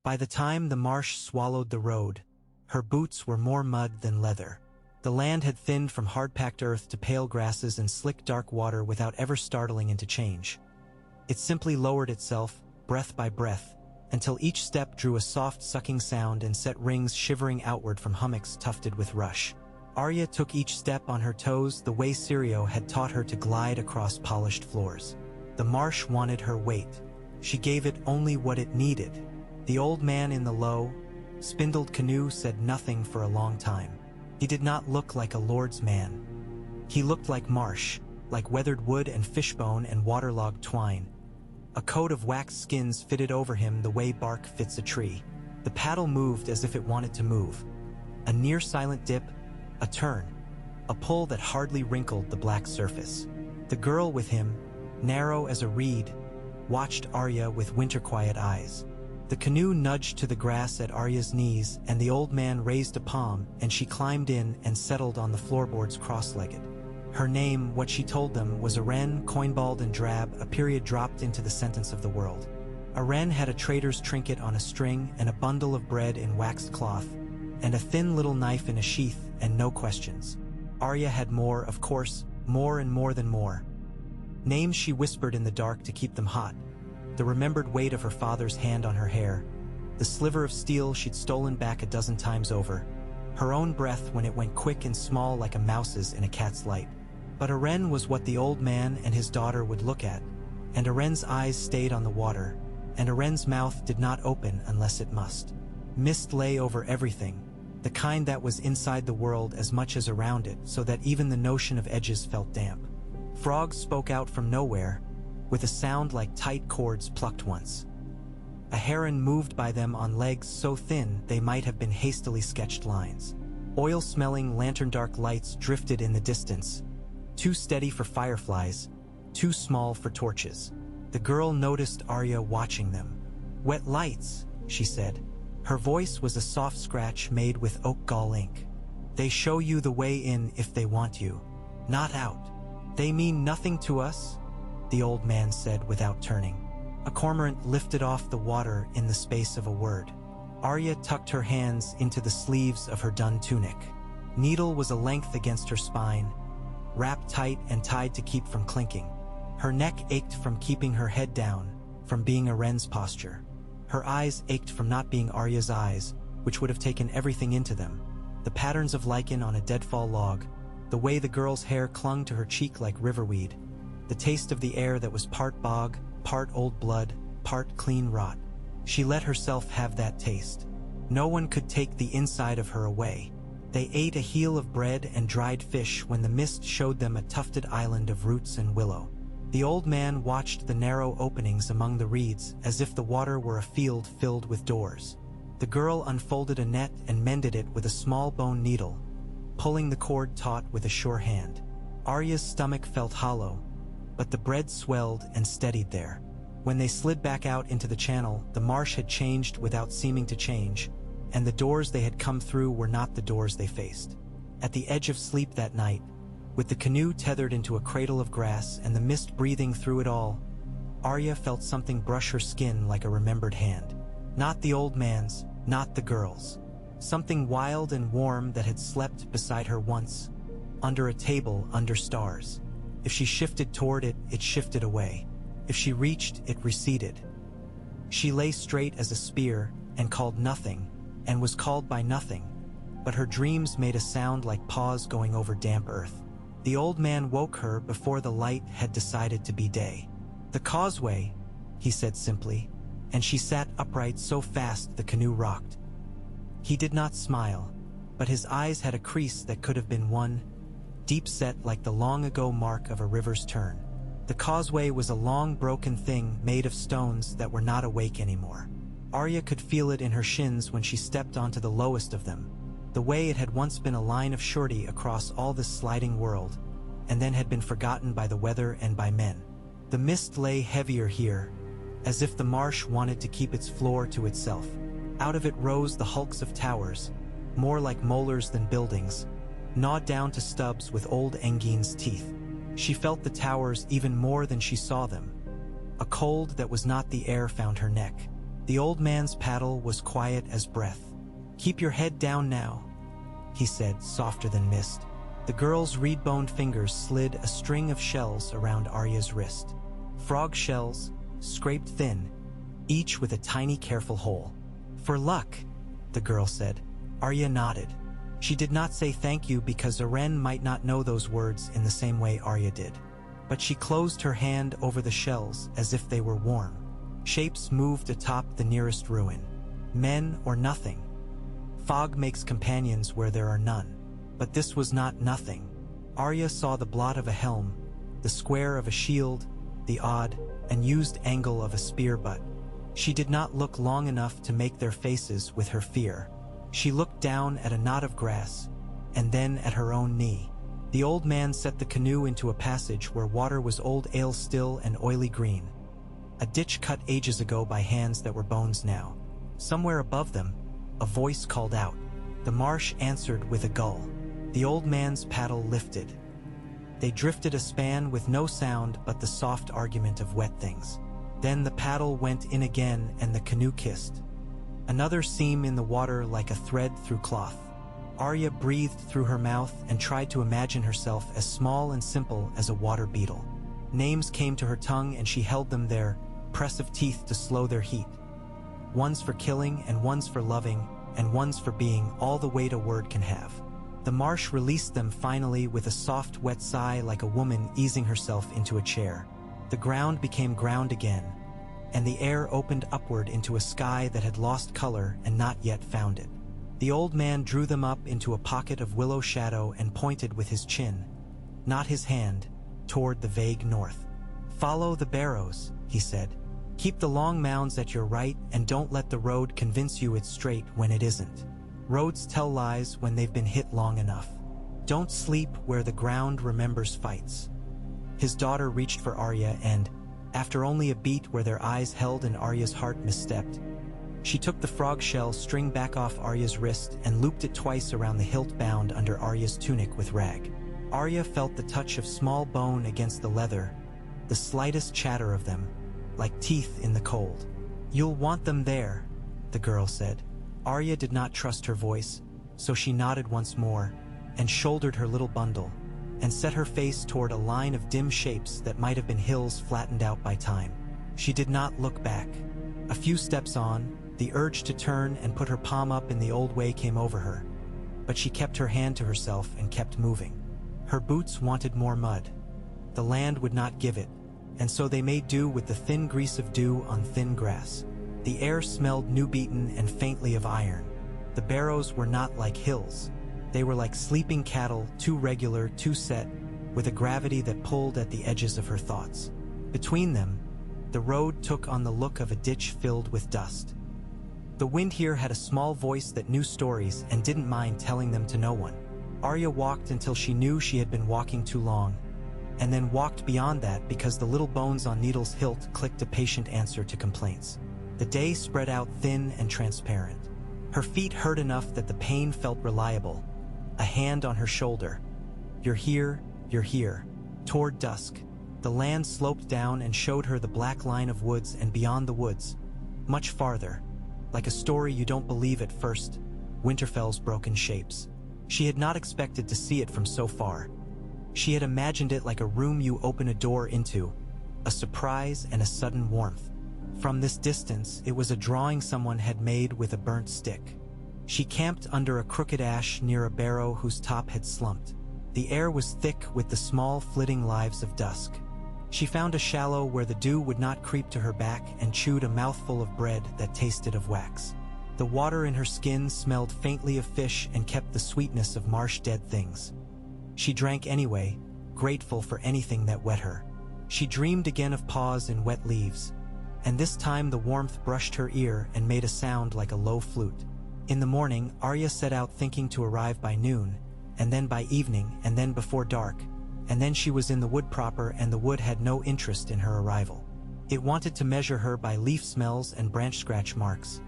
By the time the marsh swallowed the road, her boots were more mud than leather. The land had thinned from hard-packed earth to pale grasses and slick dark water without ever startling into change. It simply lowered itself, breath by breath, until each step drew a soft sucking sound and set rings shivering outward from hummocks tufted with rush. Arya took each step on her toes the way Syrio had taught her to glide across polished floors. The marsh wanted her weight. She gave it only what it needed. The old man in the low, spindled canoe said nothing for a long time. He did not look like a lord's man. He looked like marsh, like weathered wood and fishbone and waterlogged twine. A coat of waxed skins fitted over him the way bark fits a tree. The paddle moved as if it wanted to move. A near silent dip, a turn, a pull that hardly wrinkled the black surface. The girl with him, narrow as a reed, watched Arya with winter-quiet eyes. The canoe nudged to the grass at Arya's knees, and the old man raised a palm, and she climbed in and settled on the floorboards cross-legged. Her name, what she told them, was Arya, coin-bald and drab, a period dropped into the sentence of the world. Arya had a trader's trinket on a string and a bundle of bread in waxed cloth, and a thin little knife in a sheath, and no questions. Arya had more, of course, more and more than more. Names she whispered in the dark to keep them hot. The remembered weight of her father's hand on her hair, the sliver of steel she'd stolen back a dozen times over, her own breath when it went quick and small like a mouse's in a cat's light. But Arya was what the old man and his daughter would look at, and Arya's eyes stayed on the water, and Arya's mouth did not open unless it must. Mist lay over everything, the kind that was inside the world as much as around it, so that even the notion of edges felt damp. Frogs spoke out from nowhere, with a sound like tight cords plucked once. A heron moved by them on legs so thin they might have been hastily sketched lines. Oil-smelling lantern-dark lights drifted in the distance, too steady for fireflies, too small for torches. The girl noticed Arya watching them. "Wet lights," she said. Her voice was a soft scratch made with oak gall ink. "They show you the way in if they want you, not out. They mean nothing to us," the old man said without turning. A cormorant lifted off the water in the space of a word. Arya tucked her hands into the sleeves of her dun tunic. Needle was a length against her spine, wrapped tight and tied to keep from clinking. Her neck ached from keeping her head down, from being Arya's posture. Her eyes ached from not being Arya's eyes, which would have taken everything into them. The patterns of lichen on a deadfall log, the way the girl's hair clung to her cheek like riverweed, the taste of the air that was part bog, part old blood, part clean rot. She let herself have that taste. No one could take the inside of her away. They ate a heel of bread and dried fish when the mist showed them a tufted island of roots and willow. The old man watched the narrow openings among the reeds as if the water were a field filled with doors. The girl unfolded a net and mended it with a small bone needle, pulling the cord taut with a sure hand. Arya's stomach felt hollow, but the bread swelled and steadied there. When they slid back out into the channel, the marsh had changed without seeming to change, and the doors they had come through were not the doors they faced. At the edge of sleep that night, with the canoe tethered into a cradle of grass and the mist breathing through it all, Arya felt something brush her skin like a remembered hand. Not the old man's, not the girl's. Something wild and warm that had slept beside her once, under a table under stars. If she shifted toward it, it shifted away. If she reached, it receded. She lay straight as a spear and called nothing, and was called by nothing, but her dreams made a sound like paws going over damp earth. The old man woke her before the light had decided to be day. "The causeway," he said simply, and she sat upright so fast the canoe rocked. He did not smile, but his eyes had a crease that could have been one, deep set like the long-ago mark of a river's turn. The causeway was a long broken thing made of stones that were not awake anymore. Arya could feel it in her shins when she stepped onto the lowest of them, the way it had once been a line of surety across all this sliding world, and then had been forgotten by the weather and by men. The mist lay heavier here, as if the marsh wanted to keep its floor to itself. Out of it rose the hulks of towers, more like molars than buildings, gnawed down to stubs with old Engine's teeth. She felt the towers even more than she saw them. A cold that was not the air found her neck. The old man's paddle was quiet as breath. "Keep your head down now," he said, softer than mist. The girl's reed-boned fingers slid a string of shells around Arya's wrist. Frog shells, scraped thin, each with a tiny careful hole. "For luck," the girl said. Arya nodded. She did not say thank you because Aren might not know those words in the same way Arya did. But she closed her hand over the shells as if they were warm. Shapes moved atop the nearest ruin. Men or nothing. Fog makes companions where there are none. But this was not nothing. Arya saw the blot of a helm, the square of a shield, the odd, unused angle of a spear butt. She did not look long enough to make their faces with her fear. She looked down at a knot of grass, and then at her own knee. The old man set the canoe into a passage where water was old ale still and oily green. A ditch cut ages ago by hands that were bones now. Somewhere above them, a voice called out. The marsh answered with a gull. The old man's paddle lifted. They drifted a span with no sound but the soft argument of wet things. Then the paddle went in again and the canoe kissed. Another seam in the water like a thread through cloth. Arya breathed through her mouth and tried to imagine herself as small and simple as a water beetle. Names came to her tongue and she held them there, press of teeth to slow their heat. One's for killing and one's for loving and one's for being all the weight a word can have. The marsh released them finally with a soft, wet sigh like a woman easing herself into a chair. The ground became ground again, and the air opened upward into a sky that had lost color and not yet found it. The old man drew them up into a pocket of willow shadow and pointed with his chin, not his hand, toward the vague north. "Follow the barrows," he said. "Keep the long mounds at your right and don't let the road convince you it's straight when it isn't. Roads tell lies when they've been hit long enough. Don't sleep where the ground remembers fights." His daughter reached for Arya and, after only a beat where their eyes held and Arya's heart misstepped, she took the frog shell string back off Arya's wrist and looped it twice around the hilt bound under Arya's tunic with rag. Arya felt the touch of small bone against the leather, the slightest chatter of them, like teeth in the cold. "You'll want them there," the girl said. Arya did not trust her voice, so she nodded once more and shouldered her little bundle and set her face toward a line of dim shapes that might have been hills flattened out by time. She did not look back. A few steps on, the urge to turn and put her palm up in the old way came over her, but she kept her hand to herself and kept moving. Her boots wanted more mud. The land would not give it, and so they made do with the thin grease of dew on thin grass. The air smelled new-beaten and faintly of iron. The barrows were not like hills. They were like sleeping cattle, too regular, too set, with a gravity that pulled at the edges of her thoughts. Between them, the road took on the look of a ditch filled with dust. The wind here had a small voice that knew stories and didn't mind telling them to no one. Arya walked until she knew she had been walking too long, and then walked beyond that because the little bones on Needle's hilt clicked a patient answer to complaints. The day spread out thin and transparent. Her feet hurt enough that the pain felt reliable. A hand on her shoulder. "You're here, you're here." Toward dusk, the land sloped down and showed her the black line of woods and beyond the woods, much farther, like a story you don't believe at first, Winterfell's broken shapes. She had not expected to see it from so far. She had imagined it like a room you open a door into, a surprise and a sudden warmth. From this distance, it was a drawing someone had made with a burnt stick. She camped under a crooked ash near a barrow whose top had slumped. The air was thick with the small flitting lives of dusk. She found a shallow where the dew would not creep to her back and chewed a mouthful of bread that tasted of wax. The water in her skin smelled faintly of fish and kept the sweetness of marsh dead things. She drank anyway, grateful for anything that wet her. She dreamed again of paws in wet leaves, and this time the warmth brushed her ear and made a sound like a low flute. In the morning, Arya set out thinking to arrive by noon, and then by evening, and then before dark, and then she was in the wood proper and the wood had no interest in her arrival. It wanted to measure her by leaf smells and branch scratch marks,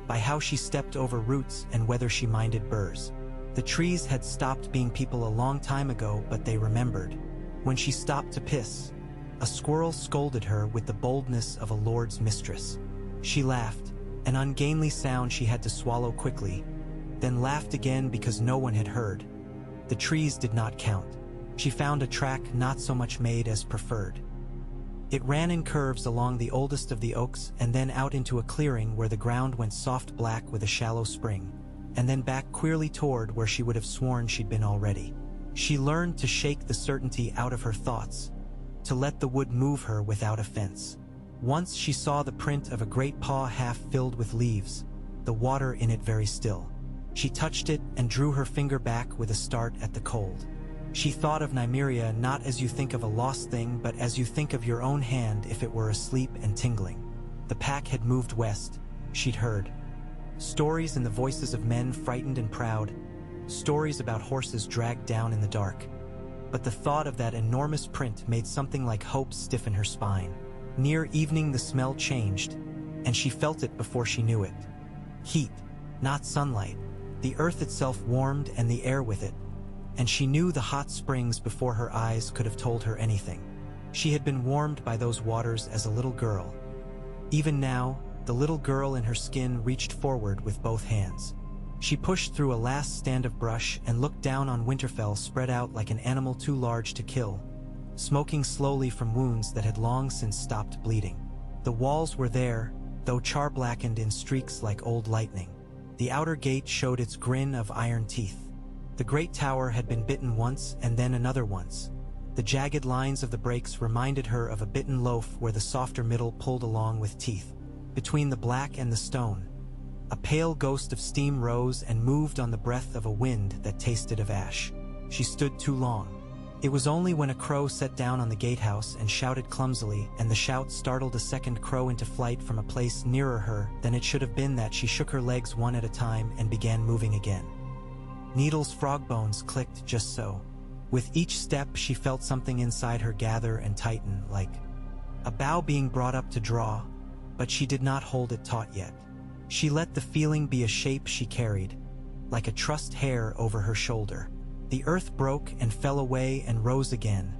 by how she stepped over roots and whether she minded burrs. The trees had stopped being people a long time ago, but they remembered. When she stopped to piss, a squirrel scolded her with the boldness of a lord's mistress. She laughed, an ungainly sound she had to swallow quickly, then laughed again because no one had heard. The trees did not count. She found a track not so much made as preferred. It ran in curves along the oldest of the oaks and then out into a clearing where the ground went soft black with a shallow spring, and then back queerly toward where she would have sworn she'd been already. She learned to shake the certainty out of her thoughts, to let the wood move her without offense. Once she saw the print of a great paw half filled with leaves, the water in it very still. She touched it and drew her finger back with a start at the cold. She thought of Nymeria not as you think of a lost thing, but as you think of your own hand if it were asleep and tingling. The pack had moved west, she'd heard. Stories in the voices of men frightened and proud, stories about horses dragged down in the dark. But the thought of that enormous print made something like hope stiffen her spine. Near evening the smell changed, and she felt it before she knew it. Heat, not sunlight. The earth itself warmed and the air with it, and she knew the hot springs before her eyes could have told her anything. She had been warmed by those waters as a little girl. Even now, the little girl in her skin reached forward with both hands. She pushed through a last stand of brush and looked down on Winterfell spread out like an animal too large to kill, smoking slowly from wounds that had long since stopped bleeding. The walls were there, though char-blackened in streaks like old lightning. The outer gate showed its grin of iron teeth. The great tower had been bitten once and then another once. The jagged lines of the breaks reminded her of a bitten loaf where the softer middle pulled along with teeth. Between the black and the stone, a pale ghost of steam rose and moved on the breath of a wind that tasted of ash. She stood too long. It was only when a crow sat down on the gatehouse and shouted clumsily, and the shout startled a second crow into flight from a place nearer her than it should have been, that she shook her legs one at a time and began moving again. Needle's frog bones clicked just so. With each step she felt something inside her gather and tighten, like a bow being brought up to draw, but she did not hold it taut yet. She let the feeling be a shape she carried, like a trussed hair over her shoulder. The earth broke and fell away and rose again,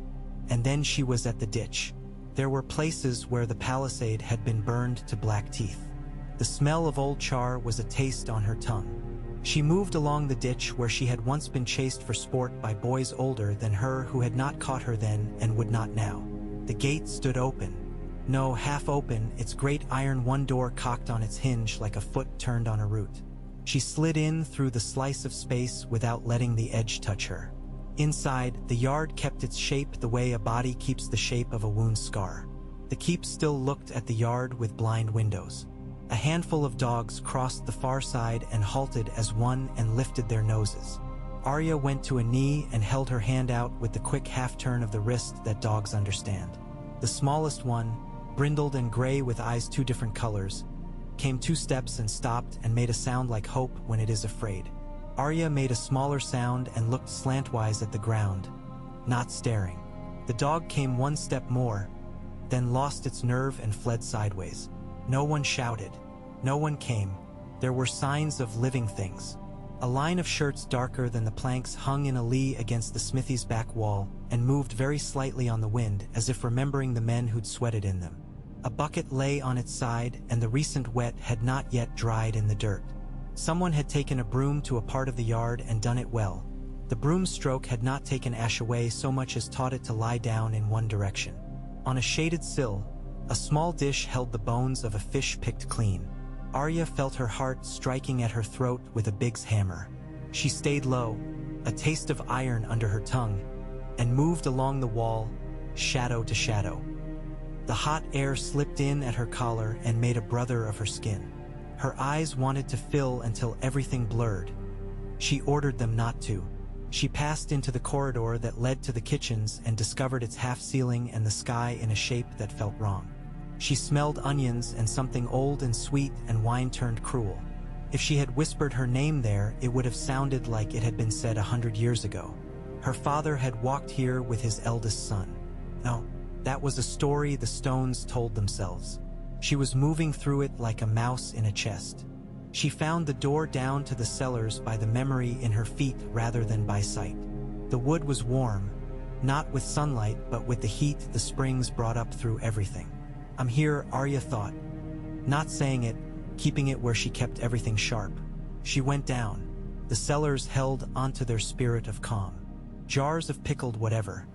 and then she was at the ditch. There were places where the palisade had been burned to black teeth. The smell of old char was a taste on her tongue. She moved along the ditch where she had once been chased for sport by boys older than her who had not caught her then and would not now. The gate stood open. No, half open, its great iron one door cocked on its hinge like a foot turned on a root. She slid in through the slice of space without letting the edge touch her. Inside, the yard kept its shape the way a body keeps the shape of a wound scar. The keep still looked at the yard with blind windows. A handful of dogs crossed the far side and halted as one and lifted their noses. Arya went to a knee and held her hand out with the quick half-turn of the wrist that dogs understand. The smallest one, brindled and gray with eyes two different colors, came 2 steps and stopped and made a sound like hope when it is afraid. Arya made a smaller sound and looked slantwise at the ground, not staring. The dog came 1 step more, then lost its nerve and fled sideways. No one shouted. No one came. There were signs of living things. A line of shirts darker than the planks hung in a lee against the smithy's back wall and moved very slightly on the wind, as if remembering the men who'd sweated in them. A bucket lay on its side, and the recent wet had not yet dried in the dirt. Someone had taken a broom to a part of the yard and done it well. The broom stroke had not taken ash away so much as taught it to lie down in one direction. On a shaded sill, a small dish held the bones of a fish picked clean. Arya felt her heart striking at her throat with a big's hammer. She stayed low, a taste of iron under her tongue, and moved along the wall, shadow to shadow. The hot air slipped in at her collar and made a brother of her skin. Her eyes wanted to fill until everything blurred. She ordered them not to. She passed into the corridor that led to the kitchens and discovered its half-ceiling and the sky in a shape that felt wrong. She smelled onions and something old and sweet, and wine turned cruel. If she had whispered her name there, it would have sounded like it had been said 100 years ago. Her father had walked here with his eldest son. No, that was a story the stones told themselves. She was moving through it like a mouse in a chest. She found the door down to the cellars by the memory in her feet rather than by sight. The wood was warm, not with sunlight but with the heat the springs brought up through everything. I'm here, Arya thought. Not saying it, keeping it where she kept everything sharp. She went down. The cellars held onto their spirit of calm. Jars of pickled whatever.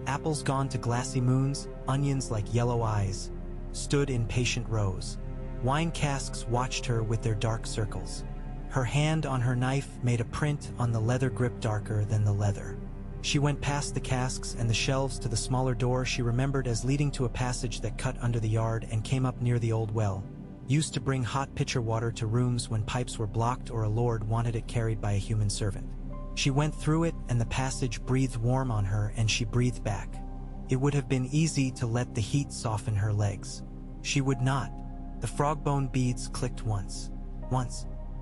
Apples gone to glassy moons, onions like yellow eyes, stood in patient rows. Wine casks watched her with their dark circles. Her hand on her knife made a print on the leather grip darker than the leather. She went past the casks and the shelves to the smaller door she remembered as leading to a passage that cut under the yard and came up near the old well, used to bring hot pitcher water to rooms when pipes were blocked or a lord wanted it carried by a human servant. She went through it and the passage breathed warm on her and she breathed back. It would have been easy to let the heat soften her legs. She would not. The frogbone beads clicked once,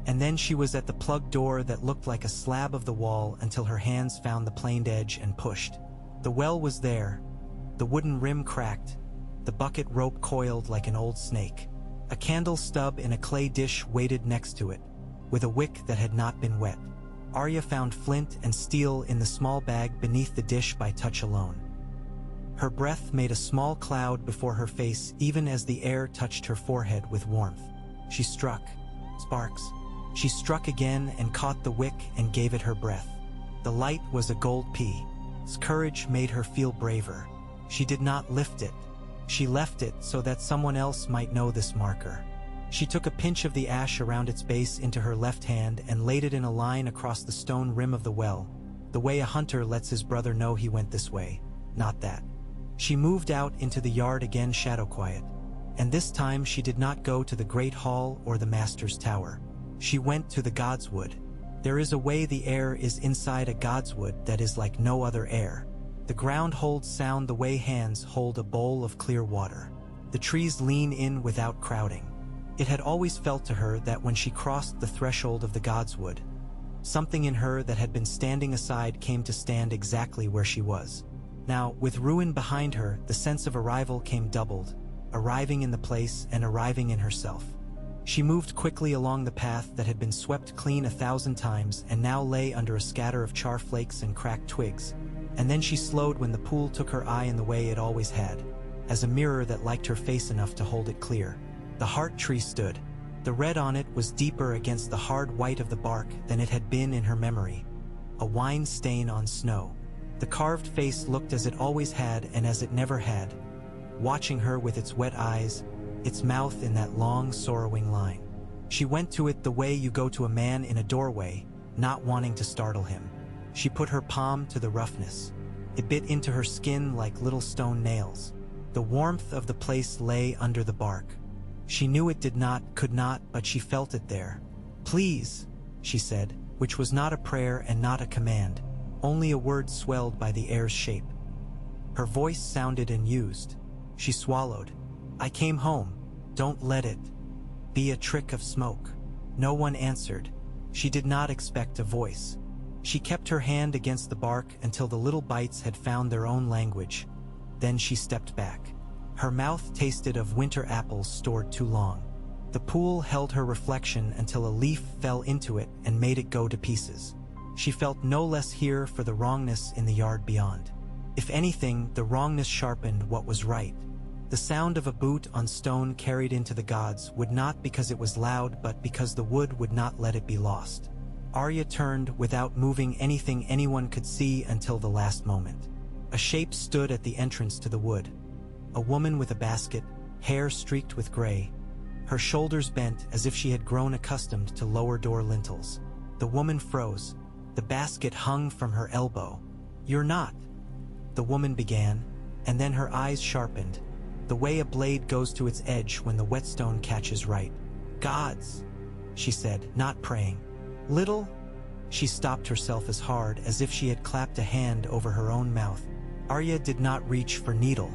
and then she was at the plug door that looked like a slab of the wall until her hands found the planed edge and pushed. The well was there. The wooden rim cracked. The bucket rope coiled like an old snake. A candle stub in a clay dish waited next to it, with a wick that had not been wet. Arya found flint and steel in the small bag beneath the dish by touch alone. Her breath made a small cloud before her face even as the air touched her forehead with warmth. She struck. Sparks. She struck again and caught the wick and gave it her breath. The light was a gold pea. Courage made her feel braver. She did not lift it. She left it so that someone else might know this marker. She took a pinch of the ash around its base into her left hand and laid it in a line across the stone rim of the well, the way a hunter lets his brother know he went this way, not that. She moved out into the yard again, shadow quiet, and this time she did not go to the great hall or the master's tower. She went to the godswood. There is a way the air is inside a godswood that is like no other air. The ground holds sound the way hands hold a bowl of clear water. The trees lean in without crowding. It had always felt to her that when she crossed the threshold of the godswood, something in her that had been standing aside came to stand exactly where she was. Now, with ruin behind her, the sense of arrival came doubled, arriving in the place and arriving in herself. She moved quickly along the path that had been swept clean 1,000 times and now lay under a scatter of char flakes and cracked twigs, and then she slowed when the pool took her eye in the way it always had, as a mirror that liked her face enough to hold it clear. The heart tree stood. The red on it was deeper against the hard white of the bark than it had been in her memory, a wine stain on snow. The carved face looked as it always had and as it never had, watching her with its wet eyes, its mouth in that long, sorrowing line. She went to it the way you go to a man in a doorway, not wanting to startle him. She put her palm to the roughness. It bit into her skin like little stone nails. The warmth of the place lay under the bark. She knew it could not, but she felt it there. "Please," she said, which was not a prayer and not a command, only a word swelled by the air's shape. Her voice sounded unused. She swallowed. "I came home. Don't let it be a trick of smoke." No one answered. She did not expect a voice. She kept her hand against the bark until the little bites had found their own language. Then she stepped back. Her mouth tasted of winter apples stored too long. The pool held her reflection until a leaf fell into it and made it go to pieces. She felt no less here for the wrongness in the yard beyond. If anything, the wrongness sharpened what was right. The sound of a boot on stone carried into the gods would not because it was loud but because the wood would not let it be lost. Arya turned without moving anything anyone could see until the last moment. A shape stood at the entrance to the wood. A woman with a basket, hair streaked with gray, her shoulders bent as if she had grown accustomed to lower door lintels. The woman froze. The basket hung from her elbow. "You're not," the woman began, and then her eyes sharpened, the way a blade goes to its edge when the whetstone catches right. "Gods," she said, not praying. "Little?" She stopped herself as hard as if she had clapped a hand over her own mouth. Arya did not reach for needle.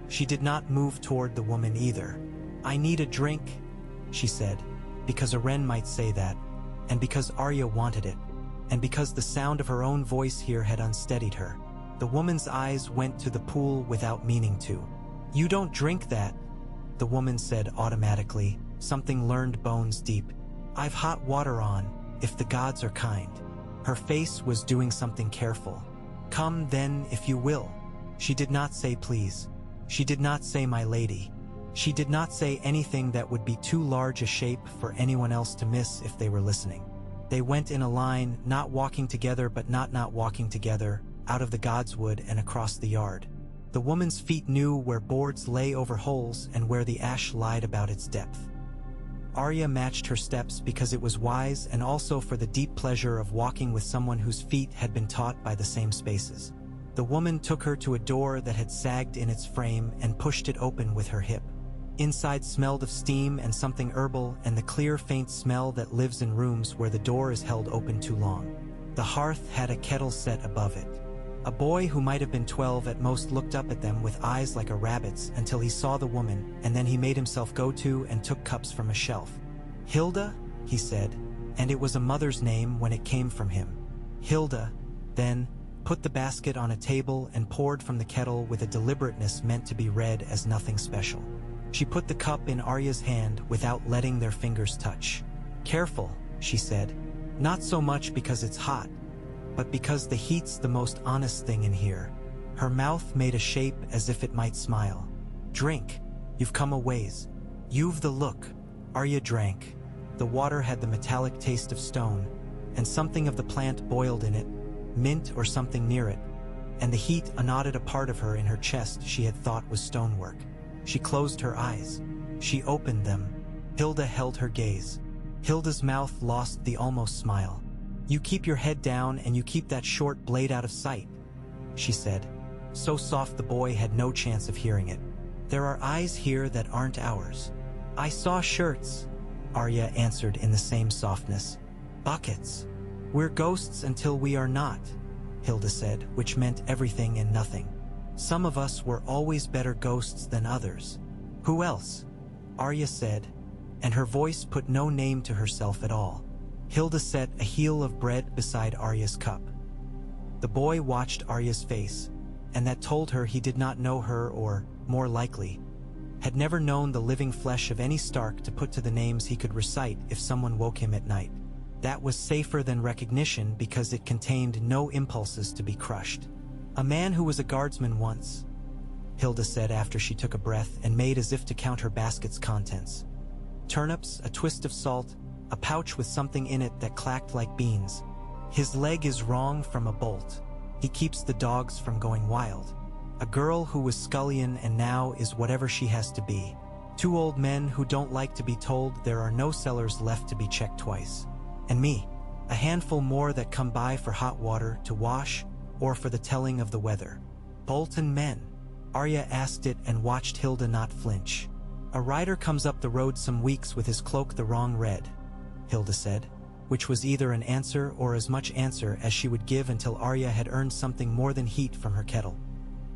She did not move toward the woman either. "I need a drink," she said, because a wren might say that, and because Arya wanted it, and because the sound of her own voice here had unsteadied her. The woman's eyes went to the pool without meaning to. "You don't drink that," the woman said automatically, something learned bones deep. "I've hot water on, if the gods are kind." Her face was doing something careful. "Come then if you will." She did not say please. She did not say my lady. She did not say anything that would be too large a shape for anyone else to miss if they were listening. They went in a line, not walking together but not walking together, out of the godswood and across the yard. The woman's feet knew where boards lay over holes and where the ash lied about its depth. Arya matched her steps because it was wise and also for the deep pleasure of walking with someone whose feet had been taught by the same spaces. The woman took her to a door that had sagged in its frame and pushed it open with her hip. Inside smelled of steam and something herbal and the clear, faint smell that lives in rooms where the door is held open too long. The hearth had a kettle set above it. A boy who might have been 12 at most looked up at them with eyes like a rabbit's until he saw the woman, and then he made himself go to and took cups from a shelf. "Hilda," he said, and it was a mother's name when it came from him. Hilda, then, put the basket on a table and poured from the kettle with a deliberateness meant to be read as nothing special. She put the cup in Arya's hand without letting their fingers touch. "Careful," she said, "not so much because it's hot, but because the heat's the most honest thing in here." Her mouth made a shape as if it might smile. "Drink. You've come a ways. You've the look." Arya drank. The water had the metallic taste of stone, and something of the plant boiled in it, mint or something near it, and the heat knotted a part of her in her chest she had thought was stonework. She closed her eyes. She opened them. Hilda held her gaze. Hilda's mouth lost the almost smile. "You keep your head down and you keep that short blade out of sight," she said, so soft the boy had no chance of hearing it. "There are eyes here that aren't ours." "I saw shirts," Arya answered in the same softness. "Buckets." "We're ghosts until we are not," Hilda said, which meant everything and nothing. "Some of us were always better ghosts than others." "Who else?" Arya said, and her voice put no name to herself at all. Hilda set a heel of bread beside Arya's cup. The boy watched Arya's face, and that told her he did not know her or, more likely, had never known the living flesh of any Stark to put to the names he could recite if someone woke him at night. That was safer than recognition because it contained no impulses to be crushed. "A man who was a guardsman once," Hilda said after she took a breath and made as if to count her basket's contents. "Turnips, a twist of salt, a pouch with something in it that clacked like beans. His leg is wrong from a bolt. He keeps the dogs from going wild. A girl who was scullion and now is whatever she has to be. 2 old men who don't like to be told there are no cellars left to be checked twice. And me, a handful more that come by for hot water to wash or for the telling of the weather." "Bolton men?" Arya asked it and watched Hilda not flinch. "A rider comes up the road some weeks with his cloak the wrong red," Hilda said, which was either an answer or as much answer as she would give until Arya had earned something more than heat from her kettle.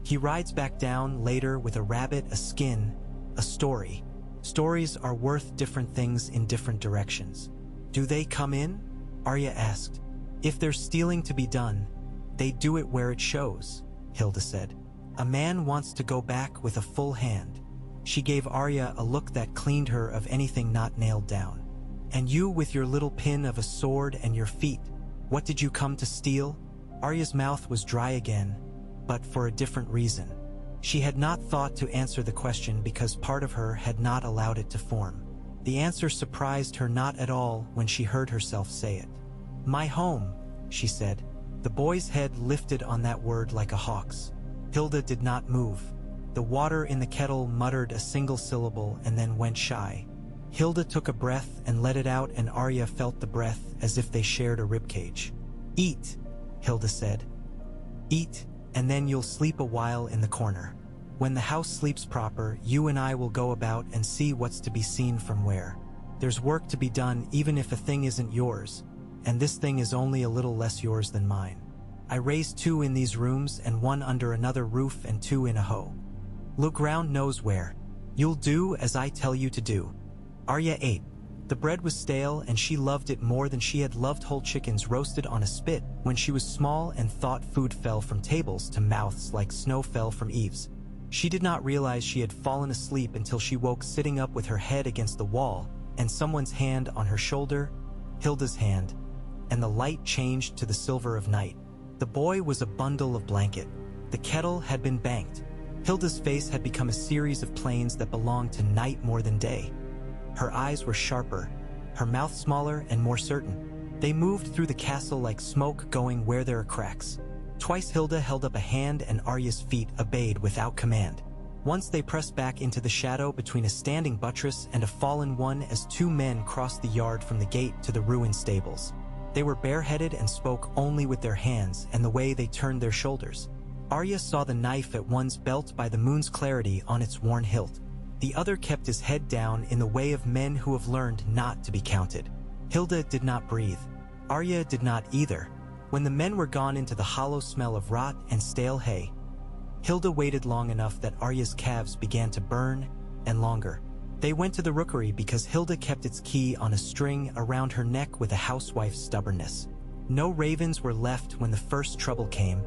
"He rides back down later with a rabbit, a skin, a story. Stories are worth different things in different directions." "Do they come in?" Arya asked. "If there's stealing to be done, they do it where it shows," Hilda said. "A man wants to go back with a full hand." She gave Arya a look that cleaned her of anything not nailed down. "And you with your little pin of a sword and your feet, what did you come to steal?" Arya's mouth was dry again, but for a different reason. She had not thought to answer the question because part of her had not allowed it to form. The answer surprised her not at all when she heard herself say it. "My home," she said. The boy's head lifted on that word like a hawk's. Hilda did not move. The water in the kettle muttered a single syllable and then went shy. Hilda took a breath and let it out, and Arya felt the breath as if they shared a ribcage. "Eat," Hilda said. "Eat, and then you'll sleep a while in the corner. When the house sleeps proper, you and I will go about and see what's to be seen from where. There's work to be done even if a thing isn't yours, and this thing is only a little less yours than mine. I raised 2 in these rooms and 1 under another roof and 2 in a hoe. Look round knows where. You'll do as I tell you to do." Arya ate. The bread was stale and she loved it more than she had loved whole chickens roasted on a spit when she was small and thought food fell from tables to mouths like snow fell from eaves. She did not realize she had fallen asleep until she woke sitting up with her head against the wall and someone's hand on her shoulder, Hilda's hand, and the light changed to the silver of night. The boy was a bundle of blanket. The kettle had been banked. Hilda's face had become a series of planes that belonged to night more than day. Her eyes were sharper, her mouth smaller and more certain. They moved through the castle like smoke going where there are cracks. Twice Hilda held up a hand and Arya's feet obeyed without command. Once they pressed back into the shadow between a standing buttress and a fallen one as two men crossed the yard from the gate to the ruined stables. They were bareheaded and spoke only with their hands and the way they turned their shoulders. Arya saw the knife at one's belt by the moon's clarity on its worn hilt. The other kept his head down in the way of men who have learned not to be counted. Hilda did not breathe. Arya did not either. When the men were gone into the hollow smell of rot and stale hay, Hilda waited long enough that Arya's calves began to burn, and longer. They went to the rookery because Hilda kept its key on a string around her neck with a housewife's stubbornness. No ravens were left when the first trouble came,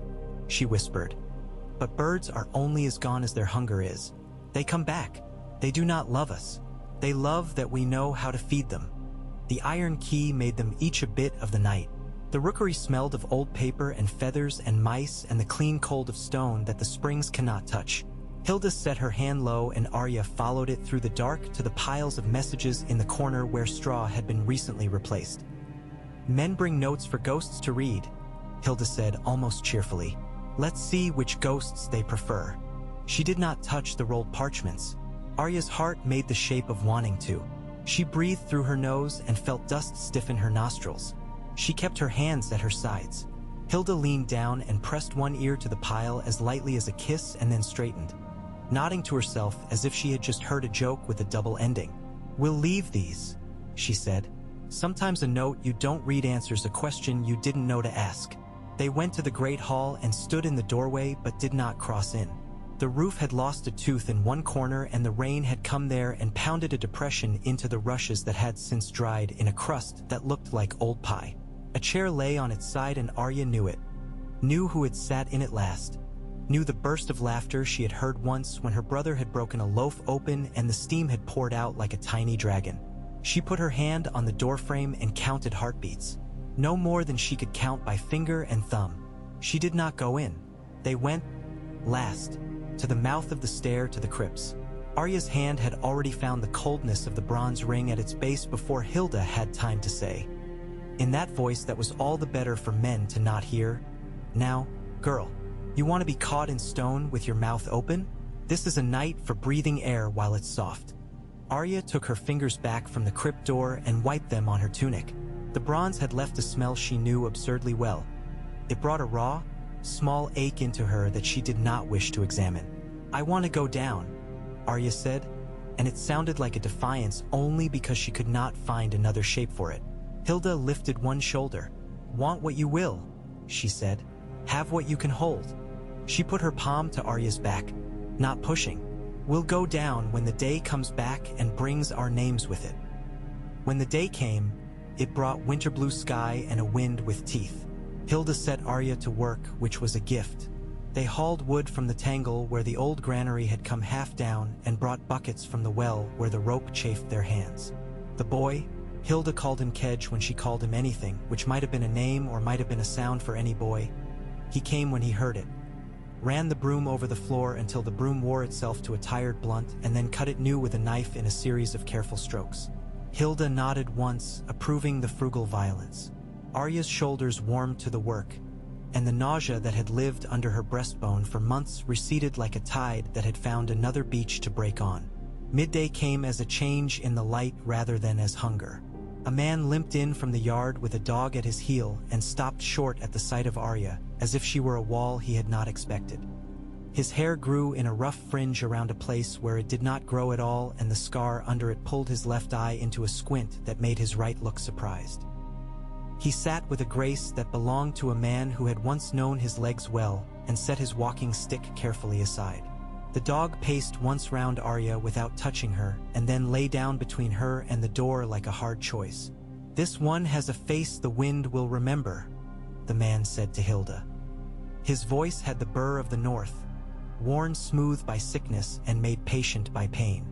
she whispered. But birds are only as gone as their hunger is. They come back. They do not love us. They love that we know how to feed them. The iron key made them each a bit of the night. The rookery smelled of old paper and feathers and mice and the clean cold of stone that the springs cannot touch. Hilda set her hand low and Arya followed it through the dark to the piles of messages in the corner where straw had been recently replaced. Men bring notes for ghosts to read, Hilda said almost cheerfully. Let's see which ghosts they prefer. She did not touch the rolled parchments. Arya's heart made the shape of wanting to. She breathed through her nose and felt dust stiffen her nostrils. She kept her hands at her sides. Hilda leaned down and pressed one ear to the pile as lightly as a kiss and then straightened, nodding to herself as if she had just heard a joke with a double ending. We'll leave these, she said. Sometimes a note you don't read answers a question you didn't know to ask. They went to the great hall and stood in the doorway but did not cross in. The roof had lost a tooth in one corner and the rain had come there and pounded a depression into the rushes that had since dried in a crust that looked like old pie. A chair lay on its side and Arya knew it, knew who had sat in it last, knew the burst of laughter she had heard once when her brother had broken a loaf open and the steam had poured out like a tiny dragon. She put her hand on the doorframe and counted heartbeats, no more than she could count by finger and thumb. She did not go in. They went, last, to the mouth of the stair to the crypts. Arya's hand had already found the coldness of the bronze ring at its base before Hilda had time to say, in that voice that was all the better for men to not hear, now, girl, you want to be caught in stone with your mouth open? This is a night for breathing air while it's soft. Arya took her fingers back from the crypt door and wiped them on her tunic. The bronze had left a smell she knew absurdly well. It brought a raw, small ache into her that she did not wish to examine. I want to go down, Arya said, and it sounded like a defiance only because she could not find another shape for it. Hilda lifted one shoulder. Want what you will, she said. Have what you can hold. She put her palm to Arya's back, not pushing. We'll go down when the day comes back and brings our names with it. When the day came, it brought winter blue sky and a wind with teeth. Hilda set Arya to work, which was a gift. They hauled wood from the tangle where the old granary had come half down and brought buckets from the well where the rope chafed their hands. The boy, Hilda called him Kedge when she called him anything, which might have been a name or might have been a sound for any boy. He came when he heard it, ran the broom over the floor until the broom wore itself to a tired blunt and then cut it new with a knife in a series of careful strokes. Hilda nodded once, approving the frugal violence. Arya's shoulders warmed to the work, and the nausea that had lived under her breastbone for months receded like a tide that had found another beach to break on. Midday came as a change in the light rather than as hunger. A man limped in from the yard with a dog at his heel and stopped short at the sight of Arya, as if she were a wall he had not expected. His hair grew in a rough fringe around a place where it did not grow at all, and the scar under it pulled his left eye into a squint that made his right look surprised. He sat with a grace that belonged to a man who had once known his legs well and set his walking stick carefully aside. The dog paced once round Arya without touching her and then lay down between her and the door like a hard choice. This one has a face the wind will remember, the man said to Hilda. His voice had the burr of the north, worn smooth by sickness and made patient by pain.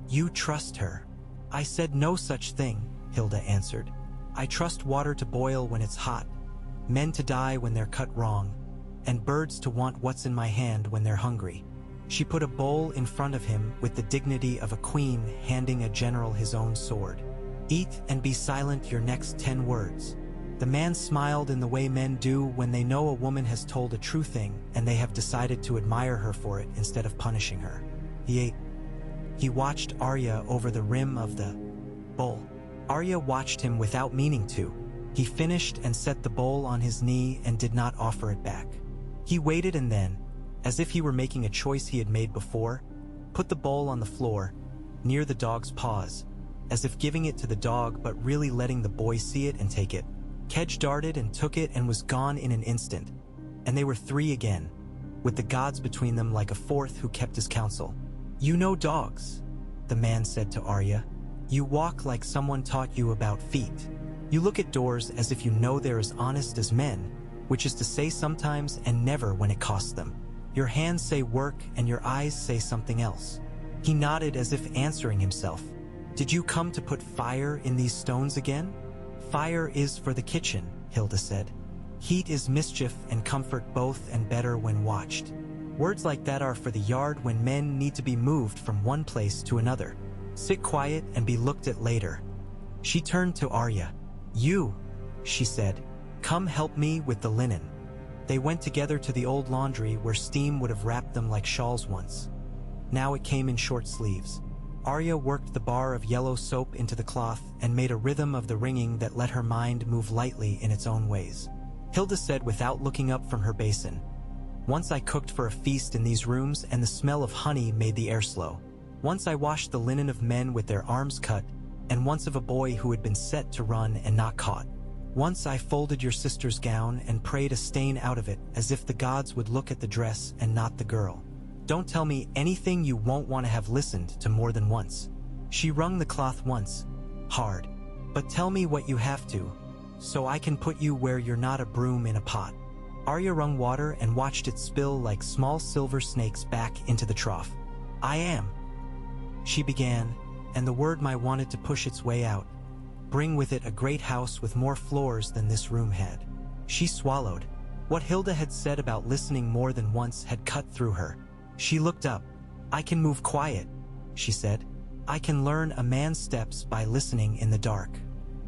You trust her. I said no such thing, Hilda answered. I trust water to boil when it's hot, men to die when they're cut wrong, and birds to want what's in my hand when they're hungry. She put a bowl in front of him with the dignity of a queen handing a general his own sword. "Eat and be silent your next 10 words." The man smiled in the way men do when they know a woman has told a true thing and they have decided to admire her for it instead of punishing her. He ate. He watched Arya over the rim of the bowl. Arya watched him without meaning to. He finished and set the bowl on his knee and did not offer it back. He waited and then, as if he were making a choice he had made before, put the bowl on the floor, near the dog's paws, as if giving it to the dog but really letting the boy see it and take it. Kedge darted and took it and was gone in an instant, and they were 3 again, with the gods between them like a 4th who kept his counsel. "You know dogs," the man said to Arya. "You walk like someone taught you about feet. You look at doors as if you know they're as honest as men, which is to say sometimes and never when it costs them. Your hands say work and your eyes say something else." He nodded as if answering himself. "Did you come to put fire in these stones again?" "Fire is for the kitchen," Hilda said. "Heat is mischief and comfort both and better when watched. Words like that are for the yard when men need to be moved from one place to another. Sit quiet and be looked at later." She turned to Arya. "You," she said, "come help me with the linen." They went together to the old laundry where steam would have wrapped them like shawls once. Now it came in short sleeves. Arya worked the bar of yellow soap into the cloth and made a rhythm of the wringing that let her mind move lightly in its own ways. Hilda said without looking up from her basin, "Once I cooked for a feast in these rooms and the smell of honey made the air slow. Once I washed the linen of men with their arms cut, and once of a boy who had been set to run and not caught. Once I folded your sister's gown and prayed a stain out of it as if the gods would look at the dress and not the girl. Don't tell me anything you won't want to have listened to more than once." She wrung the cloth once, hard. "But tell me what you have to, so I can put you where you're not a broom in a pot." Arya wrung water and watched it spill like small silver snakes back into the trough. "I am," she began, and the word "my" wanted to push its way out, bring with it a great house with more floors than this room had. She swallowed. What Hilda had said about listening more than once had cut through her. She looked up. "I can move quiet," she said. "I can learn a man's steps by listening in the dark.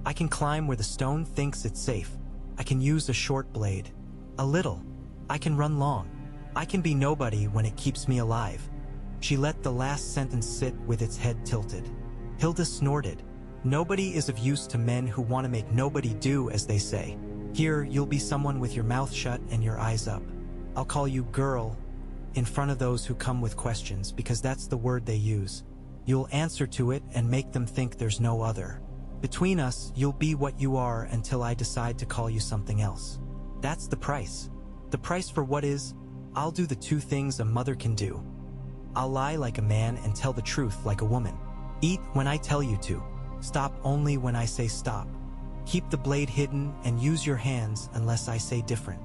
I can climb where the stone thinks it's safe. I can use a short blade. A little. I can run long. I can be nobody when it keeps me alive." She let the last sentence sit with its head tilted. Hilda snorted. "Nobody is of use to men who want to make nobody do as they say. Here, you'll be someone with your mouth shut and your eyes up. I'll call you girl in front of those who come with questions because that's the word they use. You'll answer to it and make them think there's no other. Between us, you'll be what you are until I decide to call you something else. That's the price. The price for what is, I'll do the 2 things a mother can do. I'll lie like a man and tell the truth like a woman. Eat when I tell you to. Stop only when I say stop. Keep the blade hidden and use your hands unless I say different."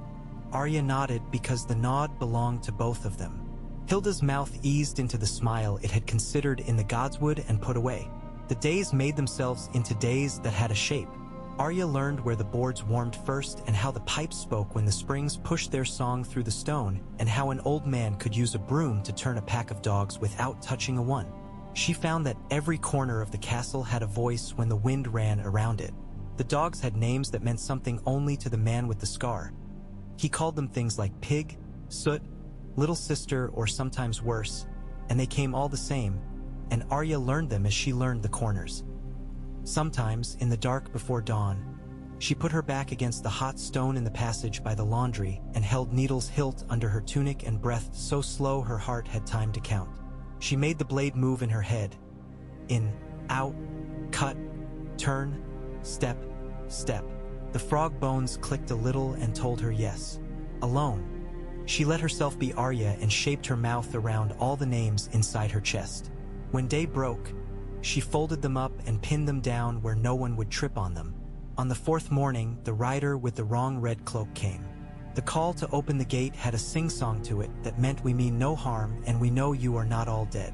Arya nodded because the nod belonged to both of them. Hilda's mouth eased into the smile it had considered in the godswood and put away. The days made themselves into days that had a shape. Arya learned where the boards warmed first and how the pipes spoke when the springs pushed their song through the stone and how an old man could use a broom to turn a pack of dogs without touching a one. She found that every corner of the castle had a voice when the wind ran around it. The dogs had names that meant something only to the man with the scar. He called them things like Pig, Soot, Little Sister, or sometimes worse, and they came all the same, and Arya learned them as she learned the corners. Sometimes, in the dark before dawn, she put her back against the hot stone in the passage by the laundry and held Needle's hilt under her tunic and breathed so slow her heart had time to count. She made the blade move in her head. In, out, cut, turn, step, step. The frog bones clicked a little and told her yes. Alone. She let herself be Arya and shaped her mouth around all the names inside her chest. When day broke, she folded them up and pinned them down where no one would trip on them. On the 4th morning, the rider with the wrong red cloak came. The call to open the gate had a sing-song to it that meant we mean no harm and we know you are not all dead.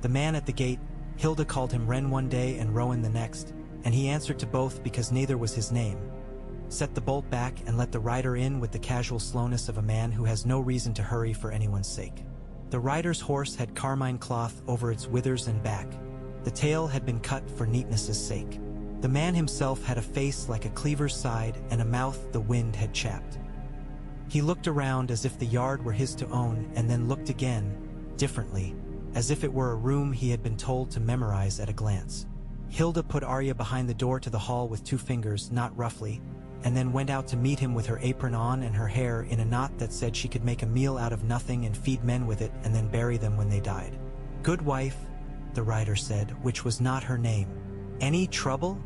The man at the gate, Hilda called him Ren one day and Rowan the next, and he answered to both because neither was his name. Set the bolt back and let the rider in with the casual slowness of a man who has no reason to hurry for anyone's sake. The rider's horse had carmine cloth over its withers and back. The tail had been cut for neatness' sake. The man himself had a face like a cleaver's side and a mouth the wind had chapped. He looked around as if the yard were his to own, and then looked again, differently, as if it were a room he had been told to memorize at a glance. Hilda put Arya behind the door to the hall with 2 fingers, not roughly, and then went out to meet him with her apron on and her hair in a knot that said she could make a meal out of nothing and feed men with it and then bury them when they died. "Good wife," the rider said, which was not her name. "Any trouble?"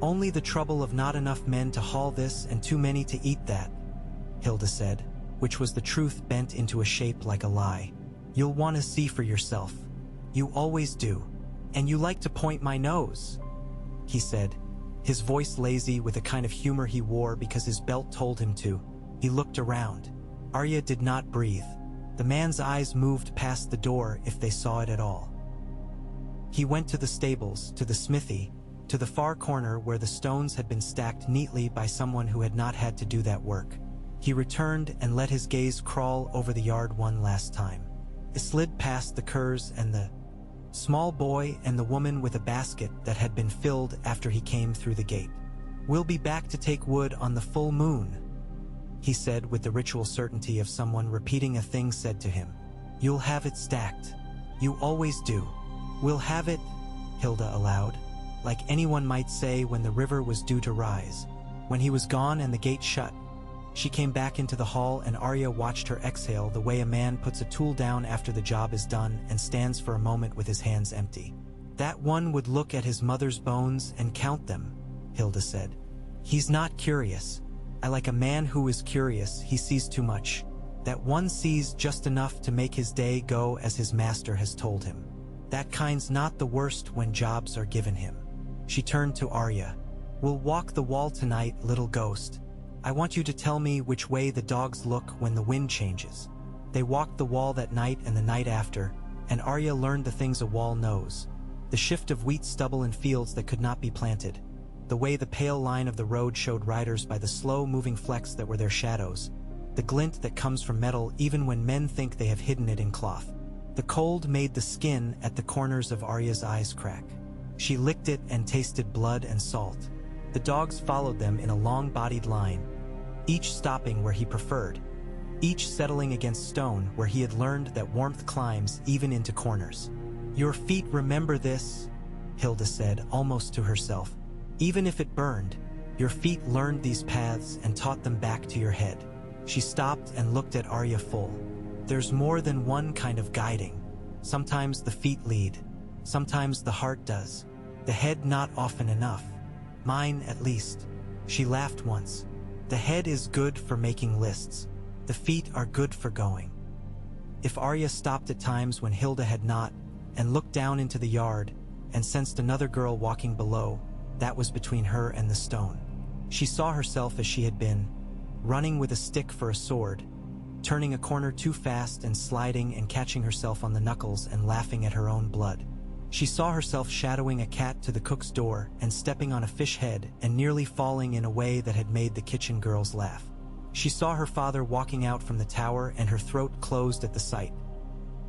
"Only the trouble of not enough men to haul this and too many to eat that," Hilda said, which was the truth bent into a shape like a lie. "You'll want to see for yourself. You always do. And you like to point my nose," he said, his voice lazy with a kind of humor he wore because his belt told him to. He looked around. Arya did not breathe. The man's eyes moved past the door if they saw it at all. He went to the stables, to the smithy, to the far corner where the stones had been stacked neatly by someone who had not had to do that work. He returned and let his gaze crawl over the yard one last time. It slid past the curs and the small boy and the woman with a basket that had been filled after he came through the gate. "We'll be back to take wood on the full moon," he said with the ritual certainty of someone repeating a thing said to him. "You'll have it stacked. You always do." "We'll have it," Hilda allowed, like anyone might say when the river was due to rise. When he was gone and the gate shut, she came back into the hall and Arya watched her exhale the way a man puts a tool down after the job is done and stands for a moment with his hands empty. "That one would look at his mother's bones and count them," Hilda said. "He's not curious. I like a man who is curious. He sees too much. That one sees just enough to make his day go as his master has told him. That kind's not the worst when jobs are given him." She turned to Arya. "We'll walk the wall tonight, little ghost. I want you to tell me which way the dogs look when the wind changes." They walked the wall that night and the night after, and Arya learned the things a wall knows. The shift of wheat stubble in fields that could not be planted. The way the pale line of the road showed riders by the slow-moving flecks that were their shadows. The glint that comes from metal even when men think they have hidden it in cloth. The cold made the skin at the corners of Arya's eyes crack. She licked it and tasted blood and salt. The dogs followed them in a long-bodied line, each stopping where he preferred, each settling against stone where he had learned that warmth climbs even into corners. "Your feet remember this," Hilda said, almost to herself. "Even if it burned, your feet learned these paths and taught them back to your head." She stopped and looked at Arya full. "There's more than one kind of guiding. Sometimes the feet lead. Sometimes the heart does. The head not often enough. Mine, at least." She laughed once. "The head is good for making lists. The feet are good for going." If Arya stopped at times when Hilda had not, and looked down into the yard, and sensed another girl walking below, that was between her and the stone. She saw herself as she had been, running with a stick for a sword, turning a corner too fast and sliding and catching herself on the knuckles and laughing at her own blood. She saw herself shadowing a cat to the cook's door and stepping on a fish head and nearly falling in a way that had made the kitchen girls laugh. She saw her father walking out from the tower and her throat closed at the sight.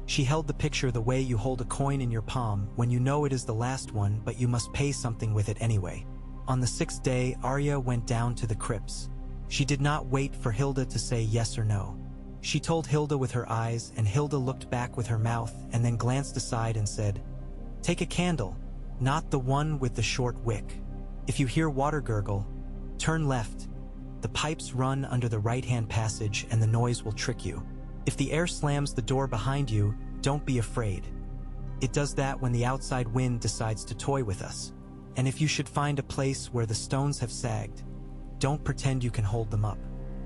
She held the picture the way you hold a coin in your palm when you know it is the last one but you must pay something with it anyway. On the 6th day, Arya went down to the crypts. She did not wait for Hilda to say yes or no. She told Hilda with her eyes and Hilda looked back with her mouth and then glanced aside and said, "Take a candle, not the one with the short wick. If you hear water gurgle, turn left. The pipes run under the right-hand passage and the noise will trick you. If the air slams the door behind you, don't be afraid. It does that when the outside wind decides to toy with us. And if you should find a place where the stones have sagged, don't pretend you can hold them up.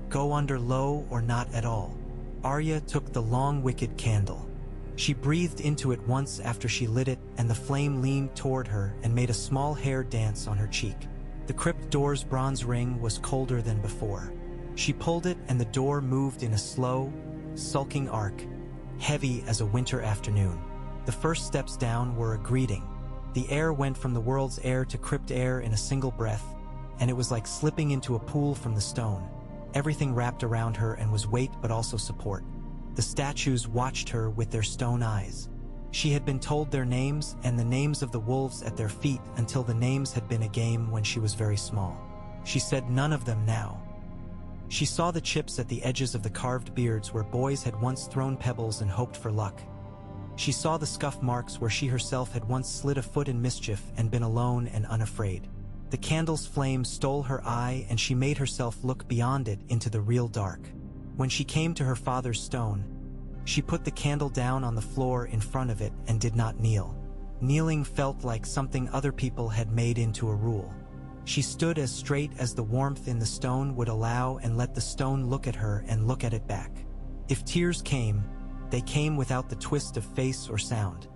Go under low or not at all." Arya took the long wicked candle. She breathed into it once after she lit it, and the flame leaned toward her and made a small hair dance on her cheek. The crypt door's bronze ring was colder than before. She pulled it and the door moved in a slow, sulking arc, heavy as a winter afternoon. The first steps down were a greeting. The air went from the world's air to crypt air in a single breath, and it was like slipping into a pool from the stone. Everything wrapped around her and was weight but also support. The statues watched her with their stone eyes. She had been told their names and the names of the wolves at their feet until the names had been a game when she was very small. She said none of them now. She saw the chips at the edges of the carved beards where boys had once thrown pebbles and hoped for luck. She saw the scuff marks where she herself had once slid a foot in mischief and been alone and unafraid. The candle's flame stole her eye and she made herself look beyond it into the real dark. When she came to her father's stone, she put the candle down on the floor in front of it and did not kneel. Kneeling felt like something other people had made into a rule. She stood as straight as the warmth in the stone would allow and let the stone look at her and look at it back. If tears came, they came without the twist of face or sound.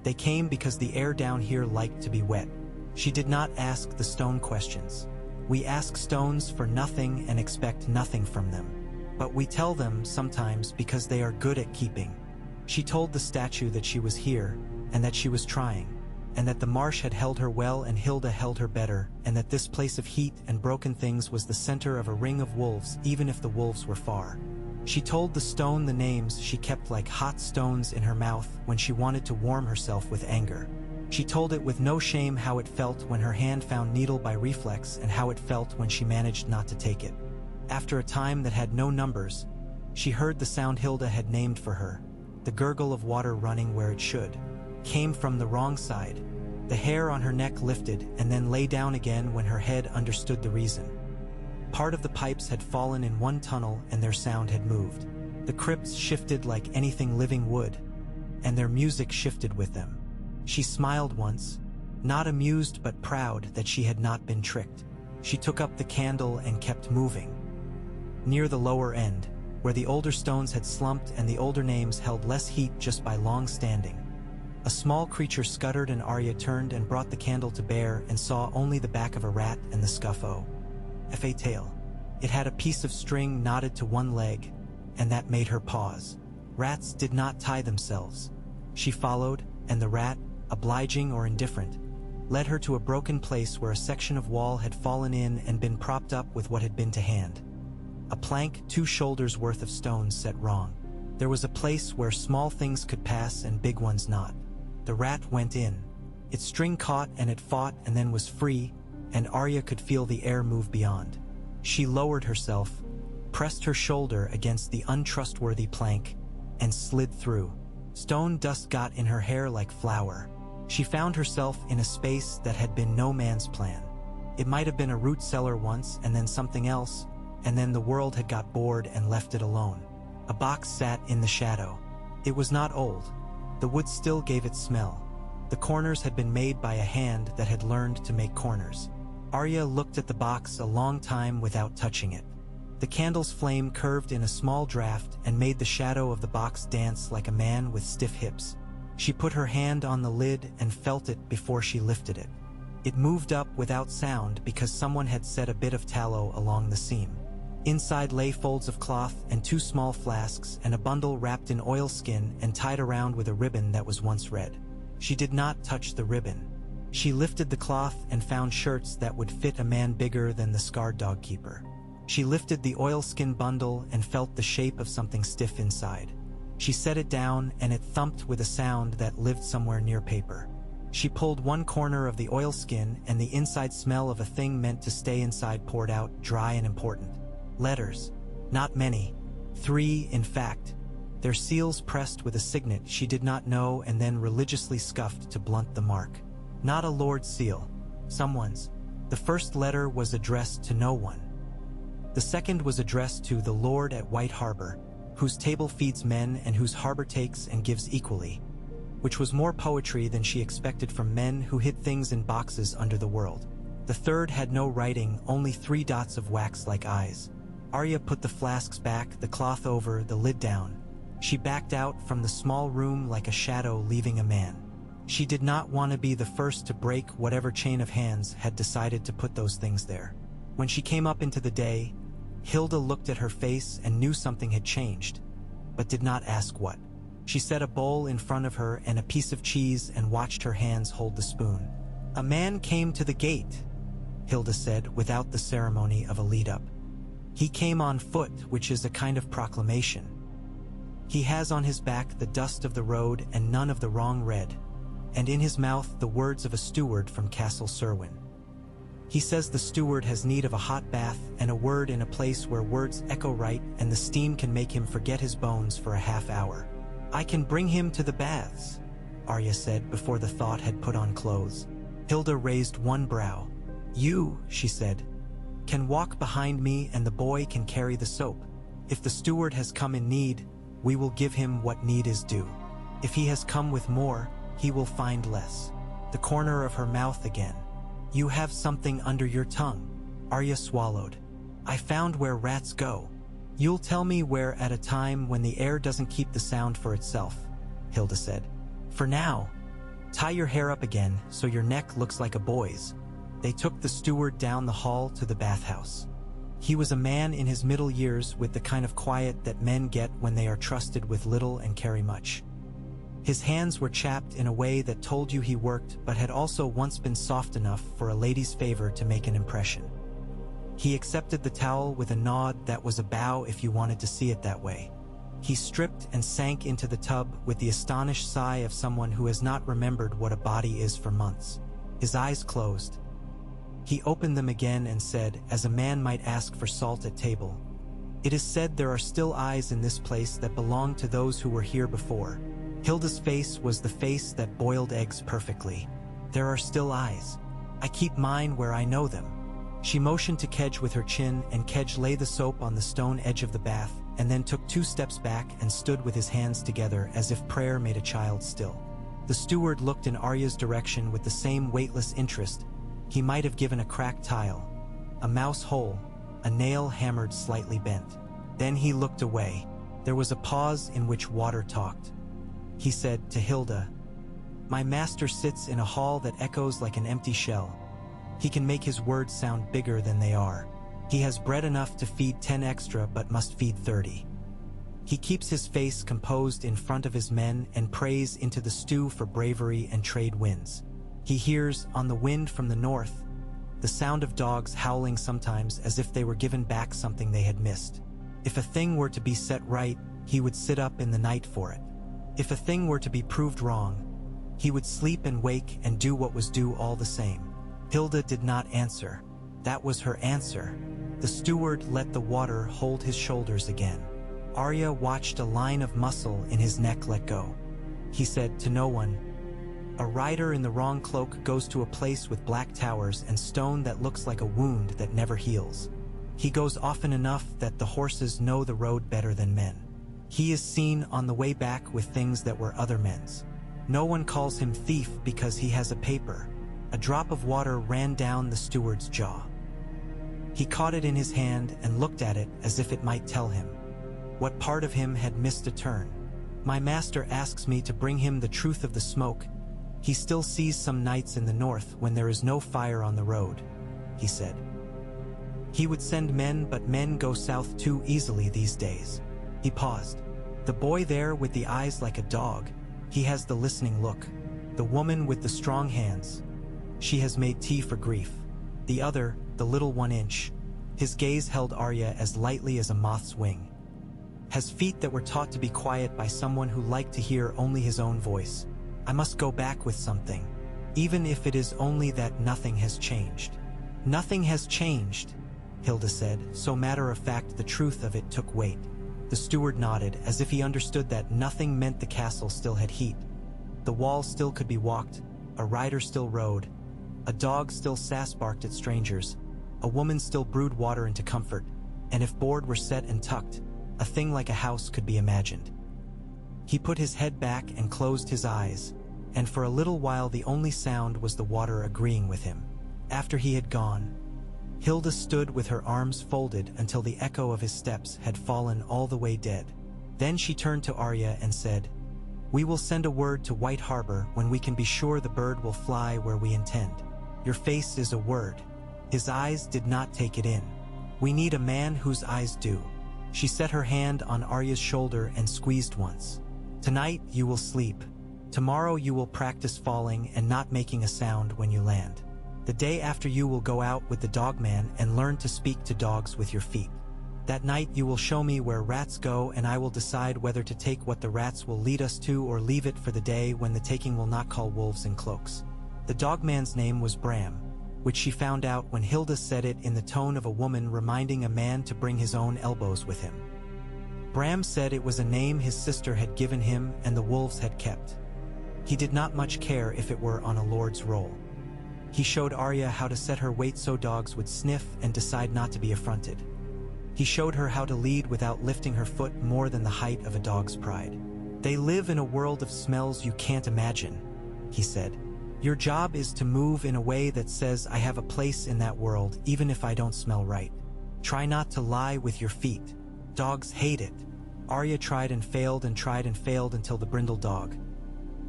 They came because the air down here liked to be wet. She did not ask the stone questions. We ask stones for nothing and expect nothing from them. But we tell them sometimes because they are good at keeping. She told the statue that she was here, and that she was trying, and that the marsh had held her well and Hilda held her better, and that this place of heat and broken things was the center of a ring of wolves even if the wolves were far. She told the stone the names she kept like hot stones in her mouth when she wanted to warm herself with anger. She told it with no shame how it felt when her hand found needle by reflex and how it felt when she managed not to take it. After a time that had no numbers, she heard the sound Hilda had named for her. The gurgle of water running where it should came from the wrong side. The hair on her neck lifted and then lay down again when her head understood the reason. Part of the pipes had fallen in one tunnel and their sound had moved. The crypts shifted like anything living would, and their music shifted with them. She smiled once, not amused but proud that she had not been tricked. She took up the candle and kept moving. Near the lower end, where the older stones had slumped and the older names held less heat just by long standing, a small creature scuttered and Arya turned and brought the candle to bear and saw only the back of a rat and the scuffo. F.A. tail. It had a piece of string knotted to one leg, and that made her pause. Rats did not tie themselves. She followed, and the rat, obliging or indifferent, led her to a broken place where a section of wall had fallen in and been propped up with what had been to hand. A plank 2 shoulders worth of stones set wrong. There was a place where small things could pass and big ones not. The rat went in. Its string caught and it fought and then was free, and Arya could feel the air move beyond. She lowered herself, pressed her shoulder against the untrustworthy plank, and slid through. Stone dust got in her hair like flour. She found herself in a space that had been no man's plan. It might have been a root cellar once and then something else, and then the world had got bored and left it alone. A box sat in the shadow. It was not old. The wood still gave it smell. The corners had been made by a hand that had learned to make corners. Arya looked at the box a long time without touching it. The candle's flame curved in a small draft and made the shadow of the box dance like a man with stiff hips. She put her hand on the lid and felt it before she lifted it. It moved up without sound because someone had set a bit of tallow along the seam. Inside lay folds of cloth and 2 small flasks and a bundle wrapped in oilskin and tied around with a ribbon that was once red. She did not touch the ribbon. She lifted the cloth and found shirts that would fit a man bigger than the scarred dog keeper. She lifted the oilskin bundle and felt the shape of something stiff inside. She set it down and it thumped with a sound that lived somewhere near paper. She pulled one corner of the oilskin and the inside smell of a thing meant to stay inside poured out, dry and important. Letters. Not many. 3, in fact. Their seals pressed with a signet she did not know and then religiously scuffed to blunt the mark. Not a lord's seal. Someone's. The first letter was addressed to no one. The second was addressed to the Lord at White Harbor, whose table feeds men and whose harbor takes and gives equally, which was more poetry than she expected from men who hid things in boxes under the world. The third had no writing, only 3 dots of wax like eyes. Arya put the flasks back, the cloth over, the lid down. She backed out from the small room like a shadow leaving a man. She did not want to be the first to break whatever chain of hands had decided to put those things there. When she came up into the day, Hilda looked at her face and knew something had changed, but did not ask what. She set a bowl in front of her and a piece of cheese and watched her hands hold the spoon. "A man came to the gate," Hilda said without the ceremony of a lead-up. "He came on foot, which is a kind of proclamation. He has on his back the dust of the road and none of the wrong red, and in his mouth the words of a steward from Castle Serwyn. He says the steward has need of a hot bath and a word in a place where words echo right and the steam can make him forget his bones for a half hour. I can bring him to the baths, Arya said before the thought had put on clothes. Hilda raised one brow. You, she said, can walk behind me and the boy can carry the soap. If the steward has come in need, we will give him what need is due. If he has come with more, he will find less. The corner of her mouth again. You have something under your tongue. Arya swallowed. I found where rats go. You'll tell me where at a time when the air doesn't keep the sound for itself, Hilda said. For now, tie your hair up again so your neck looks like a boy's. They took the steward down the hall to the bathhouse. He was a man in his middle years with the kind of quiet that men get when they are trusted with little and carry much. His hands were chapped in a way that told you he worked but had also once been soft enough for a lady's favor to make an impression. He accepted the towel with a nod that was a bow if you wanted to see it that way. He stripped and sank into the tub with the astonished sigh of someone who has not remembered what a body is for months. His eyes closed. He opened them again and said, as a man might ask for salt at table, "It is said there are still eyes in this place that belong to those who were here before." Hilda's face was the face that boiled eggs perfectly. There are still eyes. I keep mine where I know them. She motioned to Kedge with her chin, and Kedge lay the soap on the stone edge of the bath, and then took 2 steps back and stood with his hands together as if prayer made a child still. The steward looked in Arya's direction with the same weightless interest. He might have given a cracked tile, a mouse hole, a nail hammered slightly bent. Then he looked away. There was a pause in which water talked. He said to Hilda, "My master sits in a hall that echoes like an empty shell. He can make his words sound bigger than they are. He has bread enough to feed 10 extra but must feed 30. He keeps his face composed in front of his men and prays into the stew for bravery and trade winds. He hears, on the wind from the north, the sound of dogs howling sometimes as if they were given back something they had missed. If a thing were to be set right, he would sit up in the night for it. If a thing were to be proved wrong, he would sleep and wake and do what was due all the same." Hilda did not answer. That was her answer. The steward let the water hold his shoulders again. Arya watched a line of muscle in his neck let go. He said to no one, "A rider in the wrong cloak goes to a place with black towers and stone that looks like a wound that never heals. He goes often enough that the horses know the road better than men. He is seen on the way back with things that were other men's. No one calls him thief because he has a paper." A drop of water ran down the steward's jaw. He caught it in his hand and looked at it as if it might tell him. What part of him had missed a turn? "My master asks me to bring him the truth of the smoke. He still sees some nights in the north when there is no fire on the road," he said. "He would send men, but men go south too easily these days." He paused. "The boy there with the eyes like a dog, he has the listening look. The woman with the strong hands, she has made tea for grief. The other, the little 1 inch." His gaze held Arya as lightly as a moth's wing. "Has feet that were taught to be quiet by someone who liked to hear only his own voice. I must go back with something, even if it is only that nothing has changed." "Nothing has changed," Hilda said, so matter-of-fact the truth of it took weight. The steward nodded, as if he understood that nothing meant the castle still had heat. The wall still could be walked, a rider still rode, a dog still sass-barked at strangers, a woman still brewed water into comfort, and if board were set and tucked, a thing like a house could be imagined. He put his head back and closed his eyes, and for a little while the only sound was the water agreeing with him. After he had gone, Hilda stood with her arms folded until the echo of his steps had fallen all the way dead. Then she turned to Arya and said, "We will send a word to White Harbor when we can be sure the bird will fly where we intend. Your face is a word." His eyes did not take it in. "We need a man whose eyes do." She set her hand on Arya's shoulder and squeezed once. "Tonight you will sleep. Tomorrow you will practice falling and not making a sound when you land. The day after you will go out with the dogman and learn to speak to dogs with your feet. That night you will show me where rats go, and I will decide whether to take what the rats will lead us to or leave it for the day when the taking will not call wolves in cloaks." The dogman's name was Bram, which she found out when Hilda said it in the tone of a woman reminding a man to bring his own elbows with him. Bram said it was a name his sister had given him and the wolves had kept. He did not much care if it were on a lord's roll. He showed Arya how to set her weight so dogs would sniff and decide not to be affronted. He showed her how to lead without lifting her foot more than the height of a dog's pride. "They live in a world of smells you can't imagine," he said. "Your job is to move in a way that says I have a place in that world even if I don't smell right. Try not to lie with your feet. Dogs hate it." Arya tried and failed until the brindle dog,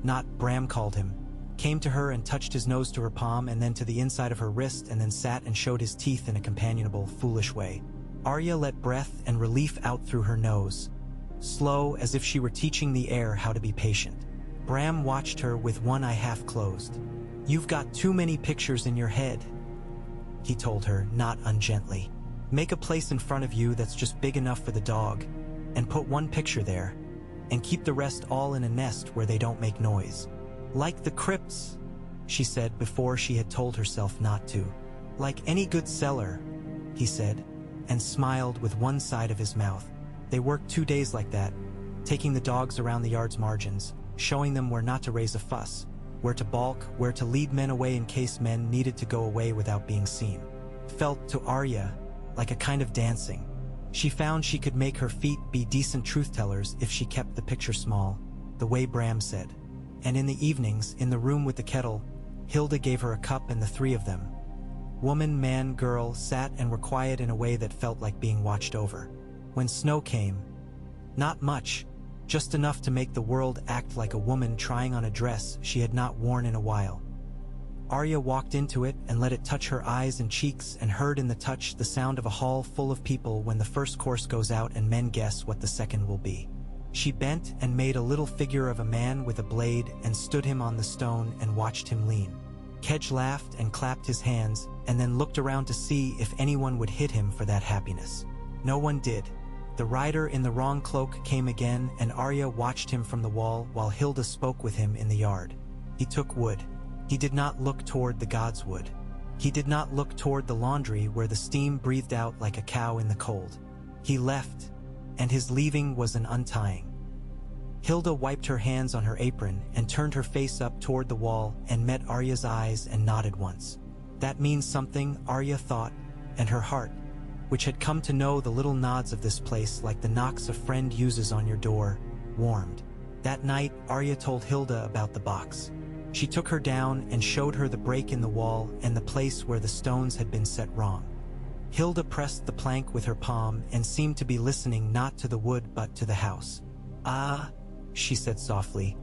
not Bram called him, came to her and touched his nose to her palm and then to the inside of her wrist and then sat and showed his teeth in a companionable, foolish way. Arya let breath and relief out through her nose, slow as if she were teaching the air how to be patient. Bram watched her with one eye half closed. "You've got too many pictures in your head," he told her, not ungently. "Make a place in front of you that's just big enough for the dog, and put one picture there, and keep the rest all in a nest where they don't make noise. Like the crypts," she said before she had told herself not to. "Like any good seller," he said, and smiled with one side of his mouth. They worked 2 days like that, taking the dogs around the yard's margins, showing them where not to raise a fuss, where to balk, where to lead men away in case men needed to go away without being seen. Felt to Arya like a kind of dancing. She found she could make her feet be decent truth-tellers if she kept the picture small, the way Bram said. And in the evenings, in the room with the kettle, Hilda gave her a cup and the three of them, woman, man, girl, sat and were quiet in a way that felt like being watched over. When snow came, not much, just enough to make the world act like a woman trying on a dress she had not worn in a while. Arya walked into it and let it touch her eyes and cheeks and heard in the touch the sound of a hall full of people when the first course goes out and men guess what the second will be. She bent and made a little figure of a man with a blade and stood him on the stone and watched him lean. Kedge laughed and clapped his hands and then looked around to see if anyone would hit him for that happiness. No one did. The rider in the wrong cloak came again and Arya watched him from the wall while Hilda spoke with him in the yard. He took wood. He did not look toward the god's wood. He did not look toward the laundry where the steam breathed out like a cow in the cold. He left, and his leaving was an untying. Hilda wiped her hands on her apron and turned her face up toward the wall and met Arya's eyes and nodded once. That means something, Arya thought, and her heart, which had come to know the little nods of this place like the knocks a friend uses on your door, warmed. That night, Arya told Hilda about the box. She took her down and showed her the break in the wall and the place where the stones had been set wrong. Hilda pressed the plank with her palm and seemed to be listening not to the wood but to the house. "Ah," she said softly,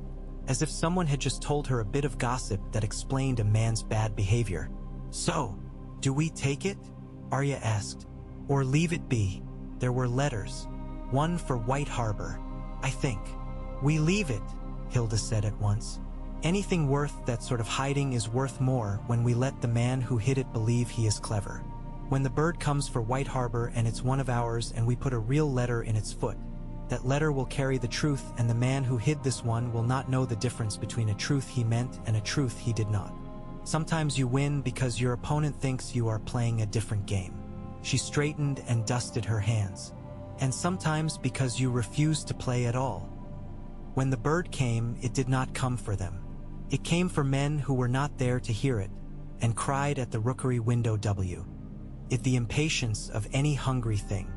as if someone had just told her a bit of gossip that explained a man's bad behavior. "So, do we take it?" Arya asked. "Or leave it be? There were letters. One for White Harbor, I think." "We leave it," Hilda said at once. "Anything worth that sort of hiding is worth more when we let the man who hid it believe he is clever. When the bird comes for White Harbor and it's one of ours and we put a real letter in its foot, that letter will carry the truth and the man who hid this one will not know the difference between a truth he meant and a truth he did not. Sometimes you win because your opponent thinks you are playing a different game." She straightened and dusted her hands. "And sometimes because you refuse to play at all. When the bird came, it did not come for them. It came for men who were not there to hear it, and cried at the rookery window It the impatience of any hungry thing."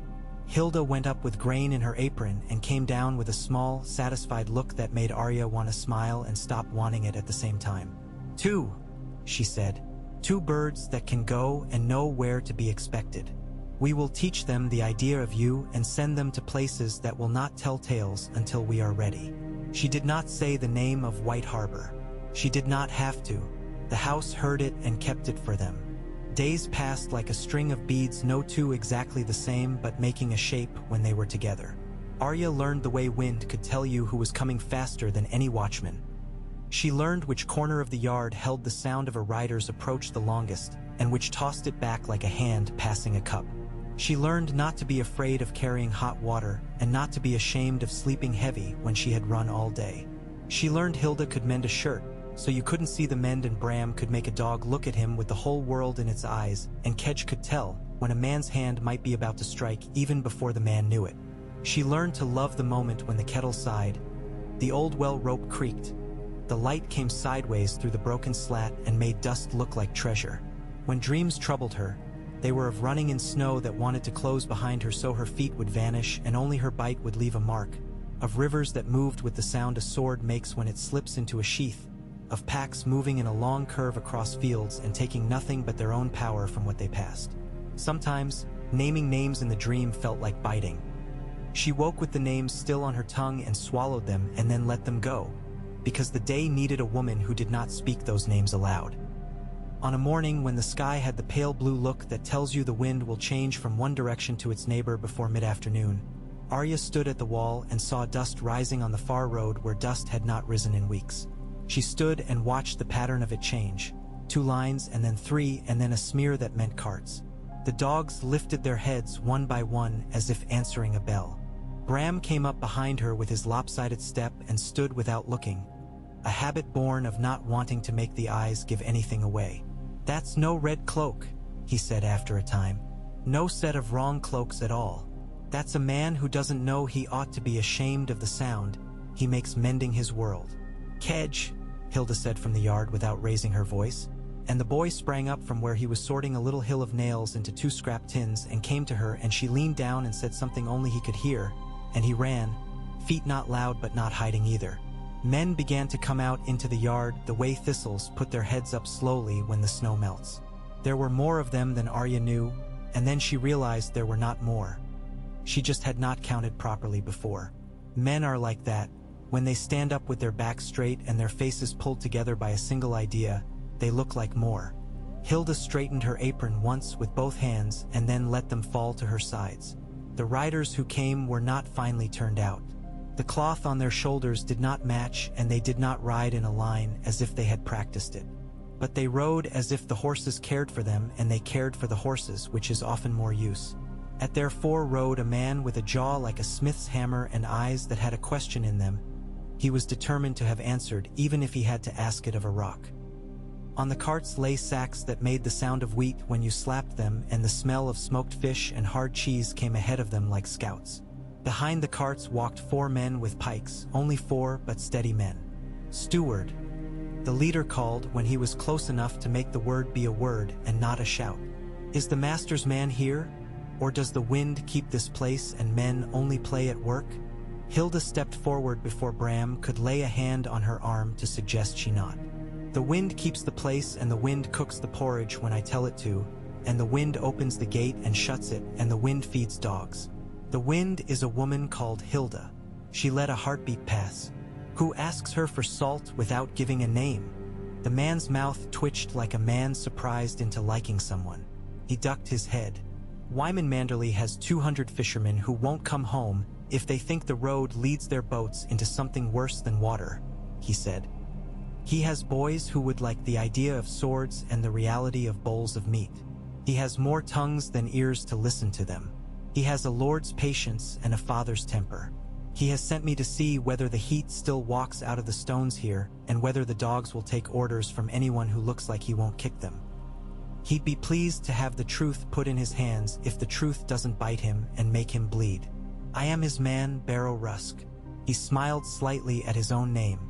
Hilda went up with grain in her apron and came down with a small, satisfied look that made Arya want to smile and stop wanting it at the same time. "Two," she said. "Two birds that can go and know where to be expected. We will teach them the idea of you and send them to places that will not tell tales until we are ready." She did not say the name of White Harbor. She did not have to. The house heard it and kept it for them. Days passed like a string of beads, no two exactly the same but making a shape when they were together. Arya learned the way wind could tell you who was coming faster than any watchman. She learned which corner of the yard held the sound of a rider's approach the longest and which tossed it back like a hand passing a cup. She learned not to be afraid of carrying hot water and not to be ashamed of sleeping heavy when she had run all day. She learned Hilda could mend a shirt, so you couldn't see the mend, and Bram could make a dog look at him with the whole world in its eyes, and Kedge could tell when a man's hand might be about to strike even before the man knew it. She learned to love the moment when the kettle sighed, the old well rope creaked, the light came sideways through the broken slat and made dust look like treasure. When dreams troubled her, they were of running in snow that wanted to close behind her so her feet would vanish and only her bite would leave a mark, of rivers that moved with the sound a sword makes when it slips into a sheath, of packs moving in a long curve across fields and taking nothing but their own power from what they passed. Sometimes, naming names in the dream felt like biting. She woke with the names still on her tongue and swallowed them and then let them go, because the day needed a woman who did not speak those names aloud. On a morning when the sky had the pale blue look that tells you the wind will change from one direction to its neighbor before mid-afternoon, Arya stood at the wall and saw dust rising on the far road where dust had not risen in weeks. She stood and watched the pattern of it change, 2 lines and then 3 and then a smear that meant carts. The dogs lifted their heads one by one as if answering a bell. Bram came up behind her with his lopsided step and stood without looking, a habit born of not wanting to make the eyes give anything away. "That's no red cloak," he said after a time. "No set of wrong cloaks at all. That's a man who doesn't know he ought to be ashamed of the sound he makes mending his world." "Kedge," Hilda said from the yard without raising her voice, and the boy sprang up from where he was sorting a little hill of nails into 2 scrap tins and came to her, and she leaned down and said something only he could hear, and he ran, feet not loud but not hiding either. Men began to come out into the yard the way thistles put their heads up slowly when the snow melts. There were more of them than Arya knew, and then she realized there were not more. She just had not counted properly before. Men are like that. When they stand up with their backs straight and their faces pulled together by a single idea, they look like more. Hilda straightened her apron once with both hands and then let them fall to her sides. The riders who came were not finely turned out. The cloth on their shoulders did not match, and they did not ride in a line as if they had practiced it. But they rode as if the horses cared for them, and they cared for the horses, which is often more use. At their fore rode a man with a jaw like a smith's hammer and eyes that had a question in them. He was determined to have answered, even if he had to ask it of a rock. On the carts lay sacks that made the sound of wheat when you slapped them, and the smell of smoked fish and hard cheese came ahead of them like scouts. Behind the carts walked 4 men with pikes, only 4 but steady men. "Steward," the leader called when he was close enough to make the word be a word and not a shout. "Is the master's man here? Or does the wind keep this place and men only play at work?" Hilda stepped forward before Bram could lay a hand on her arm to suggest she not. "The wind keeps the place, and the wind cooks the porridge when I tell it to, and the wind opens the gate and shuts it, and the wind feeds dogs. The wind is a woman called Hilda." She let a heartbeat pass. "Who asks her for salt without giving a name?" The man's mouth twitched like a man surprised into liking someone. He ducked his head. "Wyman Manderley has 200 fishermen who won't come home if they think the road leads their boats into something worse than water," he said. "He has boys who would like the idea of swords and the reality of bowls of meat. He has more tongues than ears to listen to them. He has a lord's patience and a father's temper. He has sent me to see whether the heat still walks out of the stones here and whether the dogs will take orders from anyone who looks like he won't kick them. He'd be pleased to have the truth put in his hands if the truth doesn't bite him and make him bleed. I am his man, Barrow Rusk." He smiled slightly at his own name.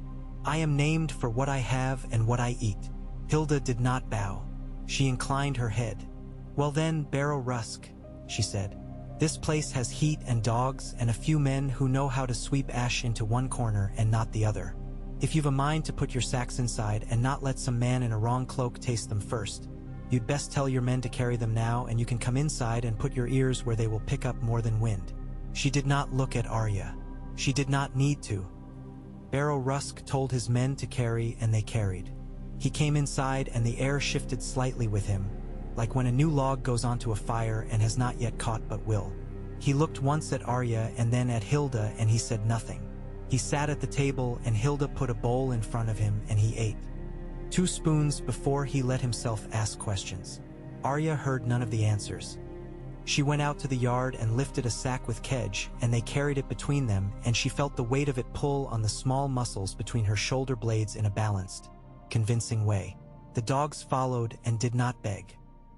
"I am named for what I have and what I eat." Hilda did not bow. She inclined her head. "Well then, Barrow Rusk," she said. "This place has heat and dogs and a few men who know how to sweep ash into one corner and not the other. If you've a mind to put your sacks inside and not let some man in a wrong cloak taste them first, you'd best tell your men to carry them now, and you can come inside and put your ears where they will pick up more than wind." She did not look at Arya. She did not need to. Barrow Rusk told his men to carry, and they carried. He came inside and the air shifted slightly with him, like when a new log goes onto a fire and has not yet caught but will. He looked once at Arya and then at Hilda, and he said nothing. He sat at the table and Hilda put a bowl in front of him and he ate. 2 spoons before he let himself ask questions. Arya heard none of the answers. She went out to the yard and lifted a sack with Kedge, and they carried it between them, and she felt the weight of it pull on the small muscles between her shoulder blades in a balanced, convincing way. The dogs followed and did not beg.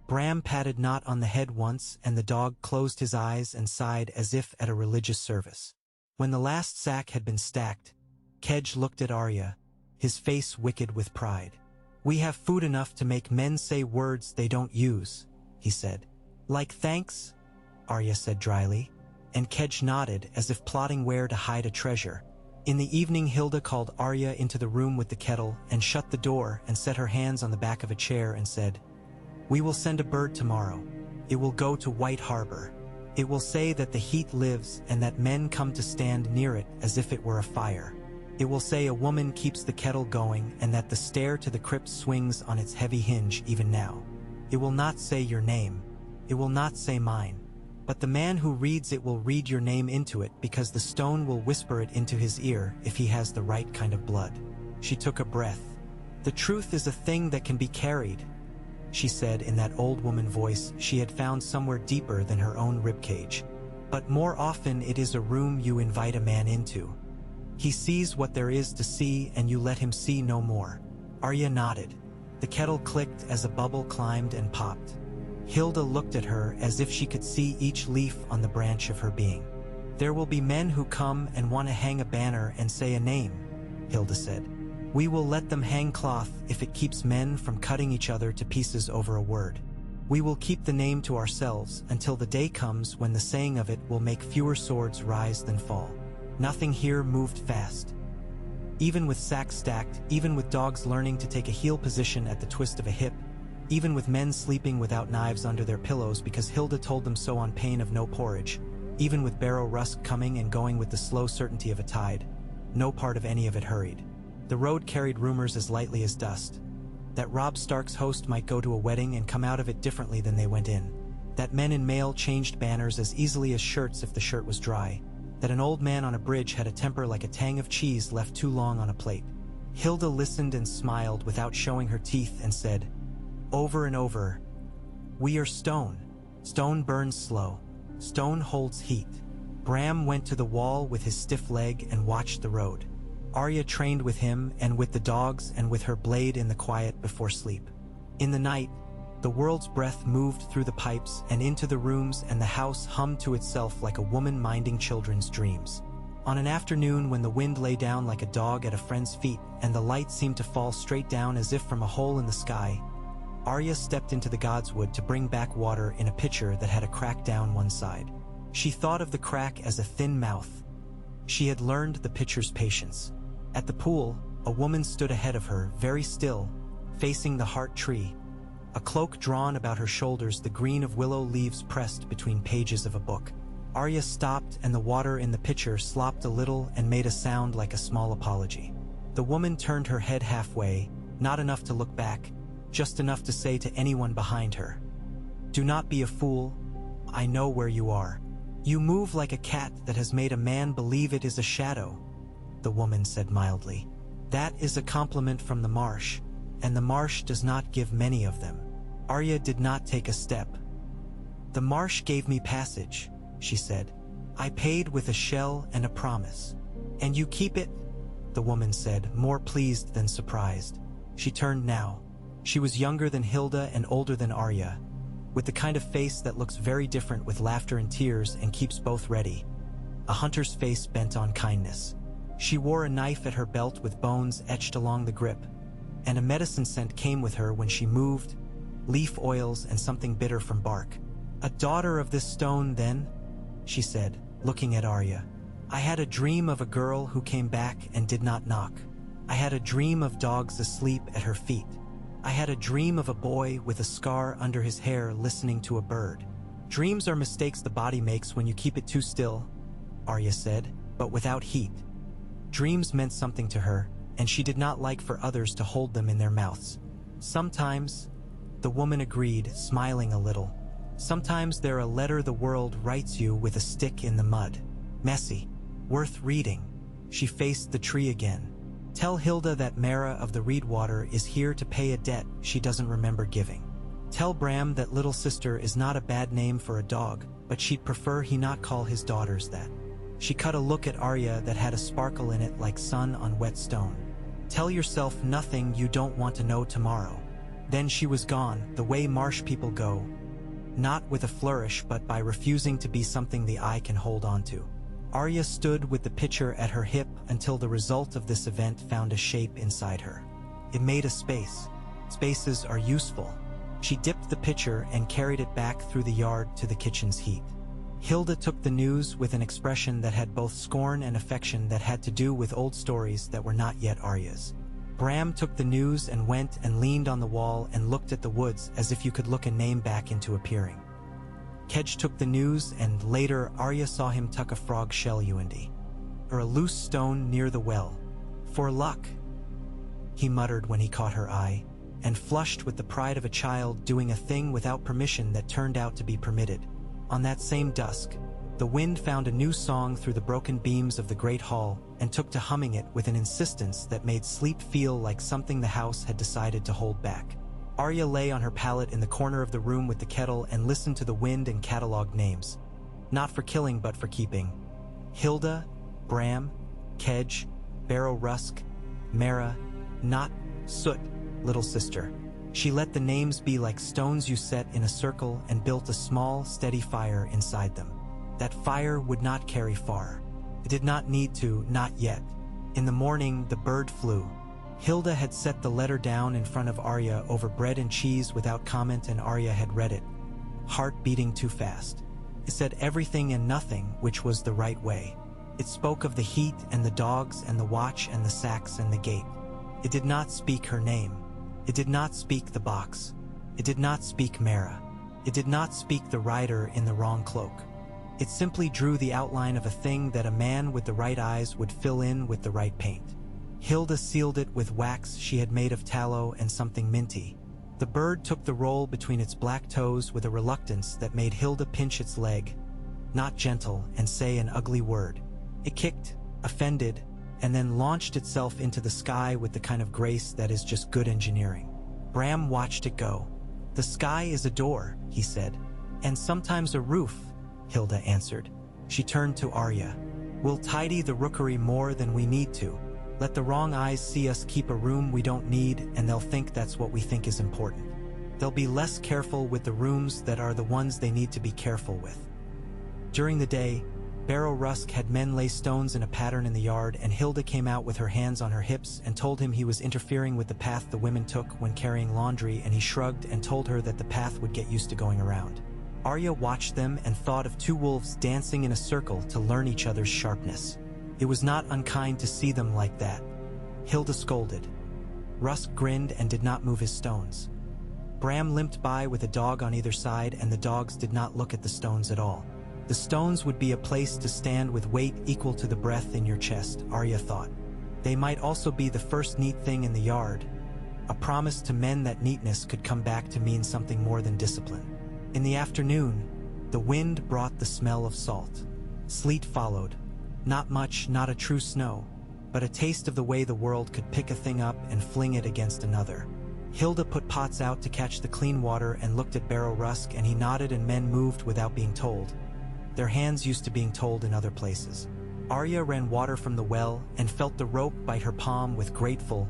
Bram patted Not on the head once, and the dog closed his eyes and sighed as if at a religious service. When the last sack had been stacked, Kedge looked at Arya, his face wicked with pride. "We have food enough to make men say words they don't use," he said. "Like thanks?" Arya said dryly, and Kedge nodded as if plotting where to hide a treasure. In the evening, Hilda called Arya into the room with the kettle and shut the door and set her hands on the back of a chair and said, "We will send a bird tomorrow. It will go to White Harbor. It will say that the heat lives and that men come to stand near it as if it were a fire. It will say a woman keeps the kettle going and that the stair to the crypt swings on its heavy hinge even now. It will not say your name. It will not say mine. But the man who reads it will read your name into it because the stone will whisper it into his ear if he has the right kind of blood." She took a breath. "The truth is a thing that can be carried," she said in that old woman voice she had found somewhere deeper than her own ribcage. "But more often it is a room you invite a man into. He sees what there is to see and you let him see no more." Arya nodded. The kettle clicked as a bubble climbed and popped. Hilda looked at her as if she could see each leaf on the branch of her being. "There will be men who come and want to hang a banner and say a name," Hilda said. "We will let them hang cloth if it keeps men from cutting each other to pieces over a word. We will keep the name to ourselves until the day comes when the saying of it will make fewer swords rise than fall." Nothing here moved fast. Even with sacks stacked, even with dogs learning to take a heel position at the twist of a hip, even with men sleeping without knives under their pillows because Hilda told them so on pain of no porridge, even with Barrow Rusk coming and going with the slow certainty of a tide, no part of any of it hurried. The road carried rumors as lightly as dust. That Robb Stark's host might go to a wedding and come out of it differently than they went in. That men in mail changed banners as easily as shirts if the shirt was dry. That an old man on a bridge had a temper like a tang of cheese left too long on a plate. Hilda listened and smiled without showing her teeth and said, over and over, "We are stone. Stone burns slow. Stone holds heat." Bram went to the wall with his stiff leg and watched the road. Arya trained with him and with the dogs and with her blade in the quiet before sleep. In the night, the world's breath moved through the pipes and into the rooms, and the house hummed to itself like a woman minding children's dreams. On an afternoon when the wind lay down like a dog at a friend's feet and the light seemed to fall straight down as if from a hole in the sky, Arya stepped into the godswood to bring back water in a pitcher that had a crack down one side. She thought of the crack as a thin mouth. She had learned the pitcher's patience. At the pool, a woman stood ahead of her, very still, facing the heart tree. A cloak drawn about her shoulders, the green of willow leaves pressed between pages of a book. Arya stopped and the water in the pitcher slopped a little and made a sound like a small apology. The woman turned her head halfway, not enough to look back, just enough to say to anyone behind her, "Do not be a fool. I know where you are. You move like a cat that has made a man believe it is a shadow," the woman said mildly. "That is a compliment from the marsh, and the marsh does not give many of them." Arya did not take a step. "The marsh gave me passage," she said. "I paid with a shell and a promise." "And you keep it?" the woman said, more pleased than surprised. She turned now. She was younger than Hilda and older than Arya, with the kind of face that looks very different with laughter and tears and keeps both ready. A hunter's face bent on kindness. She wore a knife at her belt with bones etched along the grip, and a medicine scent came with her when she moved, leaf oils and something bitter from bark. "A daughter of this stone, then?" she said, looking at Arya. "I had a dream of a girl who came back and did not knock. I had a dream of dogs asleep at her feet. I had a dream of a boy with a scar under his hair listening to a bird." "Dreams are mistakes the body makes when you keep it too still," Arya said, but without heat. Dreams meant something to her, and she did not like for others to hold them in their mouths. "Sometimes," the woman agreed, smiling a little. "Sometimes they're a letter the world writes you with a stick in the mud. Messy. Worth reading." She faced the tree again. "Tell Hilda that Mara of the Reedwater is here to pay a debt she doesn't remember giving." Tell Bram that little sister is not a bad name for a dog, but she'd prefer he not call his daughters that. She cut a look at Arya that had a sparkle in it like sun on wet stone. Tell yourself nothing you don't want to know tomorrow. Then she was gone, the way marsh people go. Not with a flourish, but by refusing to be something the eye can hold on to. Arya stood with the pitcher at her hip until the result of this event found a shape inside her. It made a space. Spaces are useful. She dipped the pitcher and carried it back through the yard to the kitchen's heat. Hilda took the news with an expression that had both scorn and affection that had to do with old stories that were not yet Arya's. Bram took the news and went and leaned on the wall and looked at the woods as if you could look a name back into appearing. Kedge took the news, and later Arya saw him tuck a frog shell or a loose stone near the well. For luck, he muttered when he caught her eye, and flushed with the pride of a child doing a thing without permission that turned out to be permitted. On that same dusk, the wind found a new song through the broken beams of the great hall and took to humming it with an insistence that made sleep feel like something the house had decided to hold back. Arya lay on her pallet in the corner of the room with the kettle and listened to the wind and cataloged names. Not for killing, but for keeping. Hilda, Bram, Kedge, Barrow Rusk, Mara, not Soot, little sister. She let the names be like stones you set in a circle and built a small, steady fire inside them. That fire would not carry far. It did not need to, not yet. In the morning, the bird flew. Hilda had set the letter down in front of Arya over bread and cheese without comment, and Arya had read it, heart beating too fast. It said everything and nothing, which was the right way. It spoke of the heat and the dogs and the watch and the sacks and the gate. It did not speak her name. It did not speak the box. It did not speak Mara. It did not speak the rider in the wrong cloak. It simply drew the outline of a thing that a man with the right eyes would fill in with the right paint. Hilda sealed it with wax she had made of tallow and something minty. The bird took the roll between its black toes with a reluctance that made Hilda pinch its leg, not gentle, and say an ugly word. It kicked, offended, and then launched itself into the sky with the kind of grace that is just good engineering. Bram watched it go. The sky is a door, he said. And sometimes a roof, Hilda answered. She turned to Arya. We'll tidy the rookery more than we need to. Let the wrong eyes see us keep a room we don't need, and they'll think that's what we think is important. They'll be less careful with the rooms that are the ones they need to be careful with. During the day, Barrow Rusk had men lay stones in a pattern in the yard, and Hilda came out with her hands on her hips and told him he was interfering with the path the women took when carrying laundry, and he shrugged and told her that the path would get used to going around. Arya watched them and thought of two wolves dancing in a circle to learn each other's sharpness. It was not unkind to see them like that. Hilda scolded. Rusk grinned and did not move his stones. Bram limped by with a dog on either side, and the dogs did not look at the stones at all. The stones would be a place to stand with weight equal to the breath in your chest, Arya thought. They might also be the first neat thing in the yard, a promise to men that neatness could come back to mean something more than discipline. In the afternoon, the wind brought the smell of salt. Sleet followed. Not much, not a true snow, but a taste of the way the world could pick a thing up and fling it against another. Hilda put pots out to catch the clean water and looked at Barrow Rusk, and he nodded, and men moved without being told. Their hands used to being told in other places. Arya ran water from the well and felt the rope bite her palm with grateful,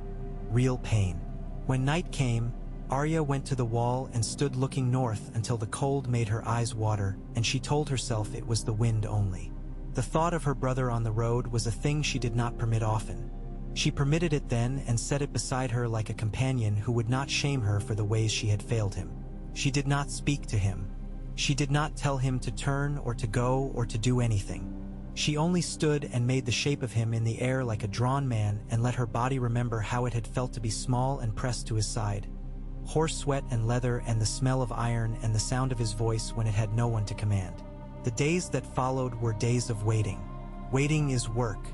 real pain. When night came, Arya went to the wall and stood looking north until the cold made her eyes water, and she told herself it was the wind only. The thought of her brother on the road was a thing she did not permit often. She permitted it then and set it beside her like a companion who would not shame her for the ways she had failed him. She did not speak to him. She did not tell him to turn or to go or to do anything. She only stood and made the shape of him in the air like a drawn man, and let her body remember how it had felt to be small and pressed to his side. Horse sweat and leather and the smell of iron and the sound of his voice when it had no one to command. The days that followed were days of waiting. Waiting is work.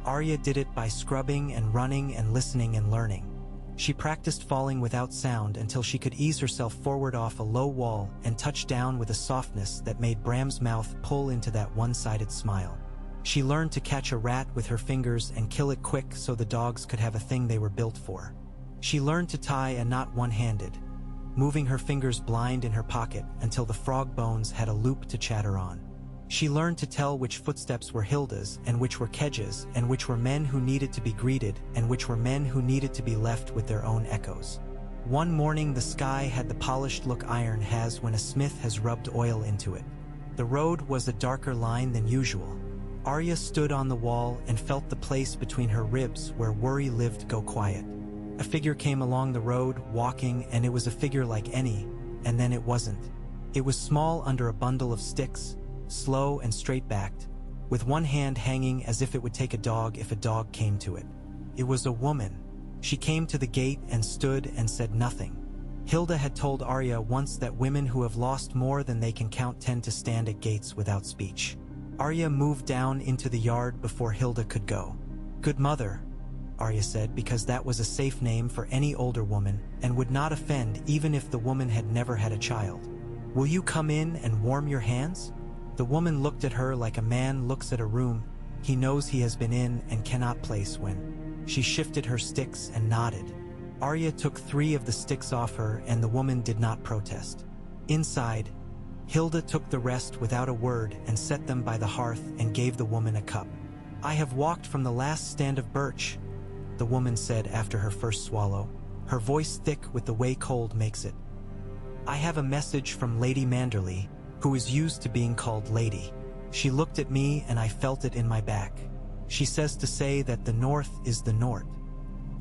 Arya did it by scrubbing and running and listening and learning. She practiced falling without sound until she could ease herself forward off a low wall and touch down with a softness that made Bram's mouth pull into that one-sided smile. She learned to catch a rat with her fingers and kill it quick so the dogs could have a thing they were built for. She learned to tie a knot one-handed. moving her fingers blind in her pocket until the frog bones had a loop to chatter on. She learned to tell which footsteps were Hilda's and which were Kedge's, and which were men who needed to be greeted and which were men who needed to be left with their own echoes. One morning the sky had the polished look iron has when a smith has rubbed oil into it. The road was a darker line than usual. Arya stood on the wall and felt the place between her ribs where worry lived go quiet. A figure came along the road, walking, and it was a figure like any, and then it wasn't. It was small under a bundle of sticks, slow and straight-backed, with one hand hanging as if it would take a dog if a dog came to it. It was a woman. She came to the gate and stood and said nothing. Hilda had told Arya once that women who have lost more than they can count tend to stand at gates without speech. Arya moved down into the yard before Hilda could go. "Good mother," Arya said, because that was a safe name for any older woman and would not offend even if the woman had never had a child. "Will you come in and warm your hands?" The woman looked at her like a man looks at a room he knows he has been in and cannot place when. She shifted her sticks and nodded. Arya took 3 of the sticks off her and the woman did not protest. Inside, Hilda took the rest without a word and set them by the hearth and gave the woman a cup. "I have walked from the last stand of birch," the woman said after her first swallow, her voice thick with the way cold makes it. "I have a message from Lady Manderley, who is used to being called Lady. She looked at me and I felt it in my back. She says to say that the north is the north.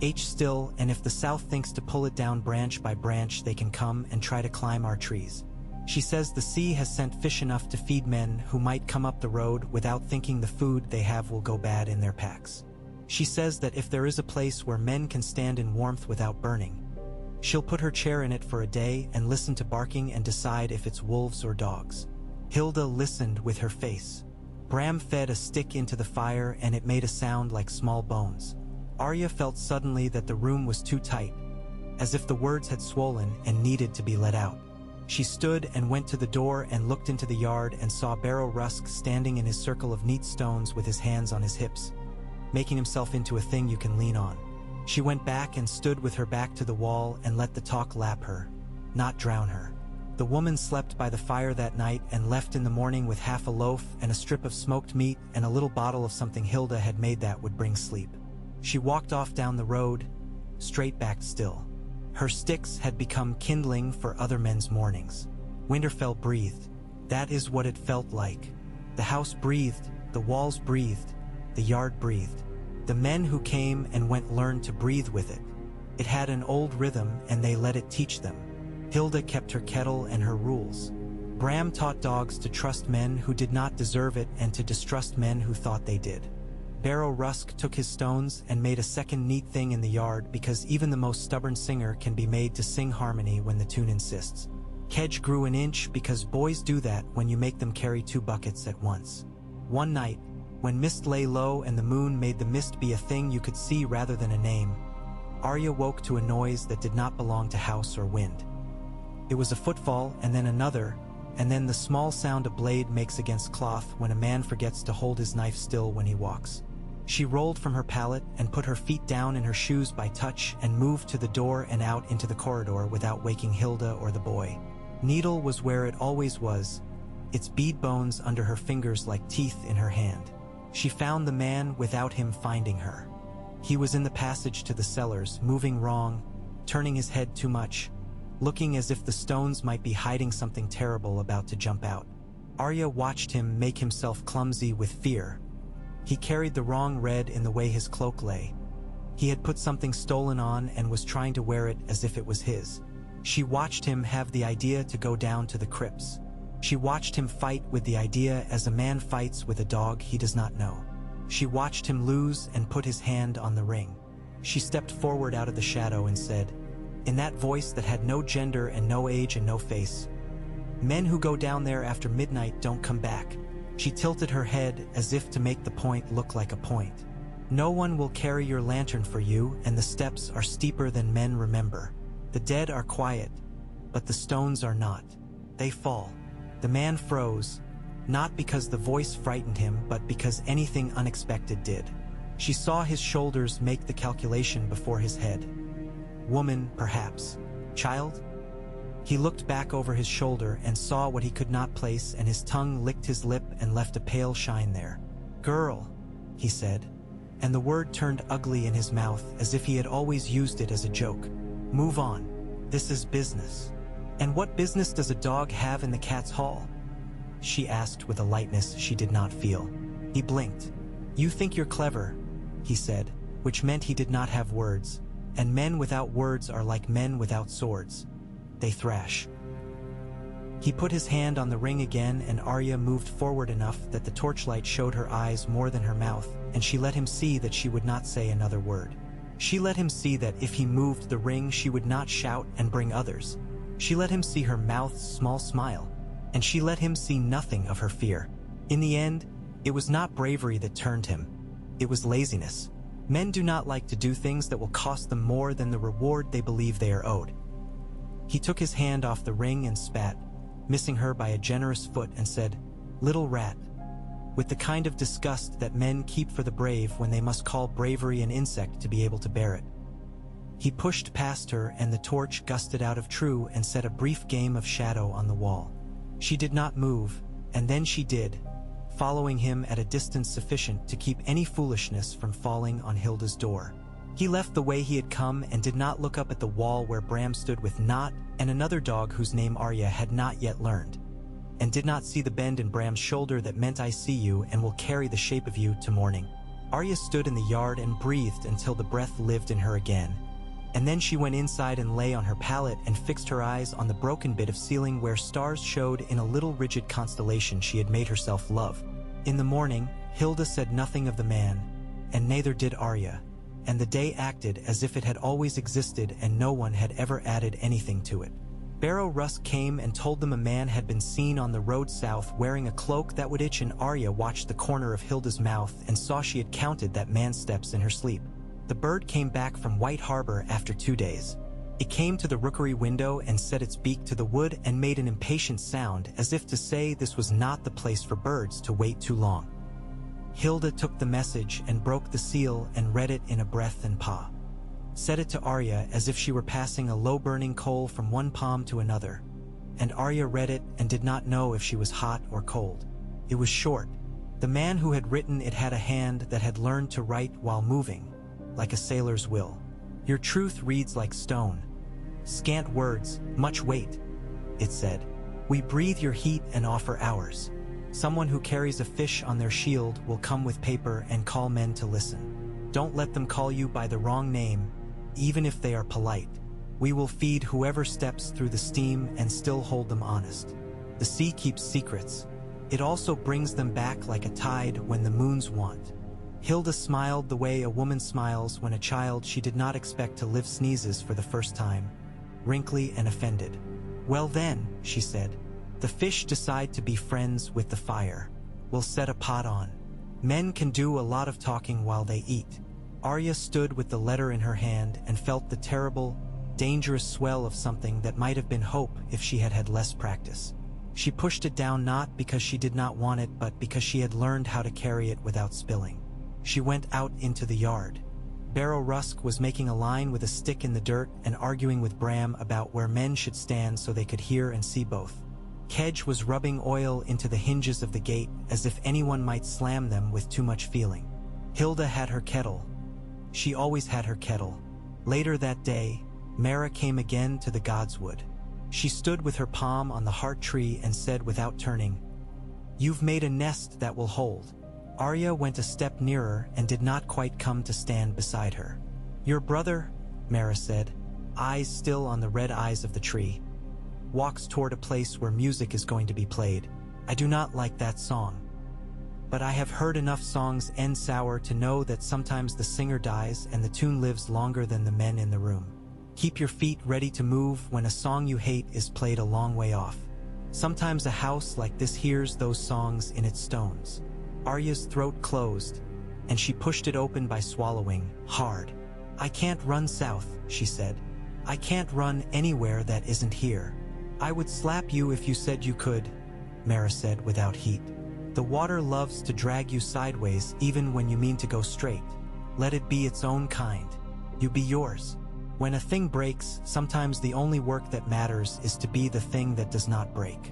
H still, and if the south thinks to pull it down branch by branch, they can come and try to climb our trees. She says the sea has sent fish enough to feed men who might come up the road without thinking the food they have will go bad in their packs. She says that if there is a place where men can stand in warmth without burning, she'll put her chair in it for a day and listen to barking and decide if it's wolves or dogs." Hilda listened with her face. Bram fed a stick into the fire and it made a sound like small bones. Arya felt suddenly that the room was too tight, as if the words had swollen and needed to be let out. She stood and went to the door and looked into the yard and saw Barrow Rusk standing in his circle of neat stones with his hands on his hips, making himself into a thing you can lean on. She went back and stood with her back to the wall and let the talk lap her, not drown her. The woman slept by the fire that night and left in the morning with half a loaf and a strip of smoked meat and a little bottle of something Hilda had made that would bring sleep. She walked off down the road, straight-backed still. Her sticks had become kindling for other men's mornings. Winterfell breathed. That is what it felt like. The house breathed, the walls breathed, the yard breathed. The men who came and went learned to breathe with it. It had an old rhythm and they let it teach them. Hilda kept her kettle and her rules. Bram taught dogs to trust men who did not deserve it and to distrust men who thought they did. Barrow Rusk took his stones and made a second neat thing in the yard because even the most stubborn singer can be made to sing harmony when the tune insists. Kedge grew an inch because boys do that when you make them carry 2 buckets at once. One night, when mist lay low and the moon made the mist be a thing you could see rather than a name, Arya woke to a noise that did not belong to house or wind. It was a footfall and then another, and then the small sound a blade makes against cloth when a man forgets to hold his knife still when he walks. She rolled from her pallet and put her feet down in her shoes by touch and moved to the door and out into the corridor without waking Hilda or the boy. Needle was where it always was, its bead bones under her fingers like teeth in her hand. She found the man without him finding her. He was in the passage to the cellars, moving wrong, turning his head too much, looking as if the stones might be hiding something terrible about to jump out. Arya watched him make himself clumsy with fear. He carried the wrong red in the way his cloak lay. He had put something stolen on and was trying to wear it as if it was his. She watched him have the idea to go down to the crypts. She watched him fight with the idea as a man fights with a dog he does not know. She watched him lose and put his hand on the ring. She stepped forward out of the shadow and said, in that voice that had no gender and no age and no face, "Men who go down there after midnight don't come back." She tilted her head as if to make the point look like a point. "No one will carry your lantern for you, and the steps are steeper than men remember. The dead are quiet, but the stones are not. They fall." The man froze, not because the voice frightened him, but because anything unexpected did. She saw his shoulders make the calculation before his head. Woman, perhaps. Child? He looked back over his shoulder and saw what he could not place, and his tongue licked his lip and left a pale shine there. "Girl," he said, and the word turned ugly in his mouth as if he had always used it as a joke. "Move on. This is business." "And what business does a dog have in the cat's hall?" she asked with a lightness she did not feel. He blinked. "You think you're clever," he said, which meant he did not have words, and men without words are like men without swords. They thrash. He put his hand on the ring again, and Arya moved forward enough that the torchlight showed her eyes more than her mouth, and she let him see that she would not say another word. She let him see that if he moved the ring, she would not shout and bring others. She let him see her mouth's small smile, and she let him see nothing of her fear. In the end, it was not bravery that turned him. It was laziness. Men do not like to do things that will cost them more than the reward they believe they are owed. He took his hand off the ring and spat, missing her by a generous foot, and said, "Little rat," with the kind of disgust that men keep for the brave when they must call bravery an insect to be able to bear it. He pushed past her, and the torch gusted out of True and set a brief game of shadow on the wall. She did not move, and then she did, following him at a distance sufficient to keep any foolishness from falling on Hilda's door. He left the way he had come and did not look up at the wall where Bram stood with Not and another dog whose name Arya had not yet learned, and did not see the bend in Bram's shoulder that meant "I see you and will carry the shape of you to morning." Arya stood in the yard and breathed until the breath lived in her again, and then she went inside and lay on her pallet and fixed her eyes on the broken bit of ceiling where stars showed in a little rigid constellation she had made herself love. In the morning, Hilda said nothing of the man, and neither did Arya, and the day acted as if it had always existed and no one had ever added anything to it. Barrow Rusk came and told them a man had been seen on the road south wearing a cloak that would itch, and Arya watched the corner of Hilda's mouth and saw she had counted that man's steps in her sleep. The bird came back from White Harbor after 2 days. It came to the rookery window and set its beak to the wood and made an impatient sound as if to say this was not the place for birds to wait too long. Hilda took the message and broke the seal and read it in a breath and paw. Said it to Arya as if she were passing a low-burning coal from one palm to another, and Arya read it and did not know if she was hot or cold. It was short. The man who had written it had a hand that had learned to write while moving, like a sailor's will. "Your truth reads like stone. Scant words, much weight," it said. "We breathe your heat and offer ours. Someone who carries a fish on their shield will come with paper and call men to listen. Don't let them call you by the wrong name, even if they are polite. We will feed whoever steps through the steam and still hold them honest. The sea keeps secrets. It also brings them back like a tide when the moons want." Hilda smiled the way a woman smiles when a child she did not expect to live sneezes for the first time, wrinkly and offended. "Well then," she said, "the fish decide to be friends with the fire. We'll set a pot on. Men can do a lot of talking while they eat." Arya stood with the letter in her hand and felt the terrible, dangerous swell of something that might have been hope if she had had less practice. She pushed it down not because she did not want it, but because she had learned how to carry it without spilling. She went out into the yard. Barrow Rusk was making a line with a stick in the dirt and arguing with Bram about where men should stand so they could hear and see both. Kedge was rubbing oil into the hinges of the gate as if anyone might slam them with too much feeling. Hilda had her kettle. She always had her kettle. Later that day, Mara came again to the Godswood. She stood with her palm on the heart tree and said without turning, "You've made a nest that will hold." Arya went a step nearer and did not quite come to stand beside her. "Your brother," Mara said, eyes still on the red eyes of the tree, "walks toward a place where music is going to be played. I do not like that song. But I have heard enough songs end sour to know that sometimes the singer dies and the tune lives longer than the men in the room. Keep your feet ready to move when a song you hate is played a long way off. Sometimes a house like this hears those songs in its stones." Arya's throat closed, and she pushed it open by swallowing hard. "I can't run south," she said. "I can't run anywhere that isn't here." "I would slap you if you said you could," Mara said without heat. "The water loves to drag you sideways even when you mean to go straight. Let it be its own kind. You be yours." When a thing breaks, sometimes the only work that matters is to be the thing that does not break.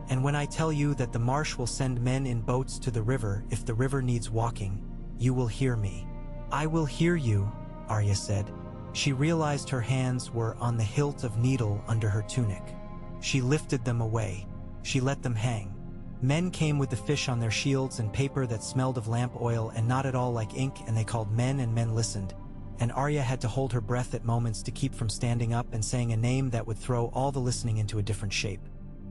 And when I tell you that the marsh will send men in boats to the river if the river needs walking, you will hear me." "I will hear you," Arya said. She realized her hands were on the hilt of needle under her tunic. She lifted them away. She let them hang. Men came with the fish on their shields and paper that smelled of lamp oil and not at all like ink, and they called men and men listened. And Arya had to hold her breath at moments to keep from standing up and saying a name that would throw all the listening into a different shape.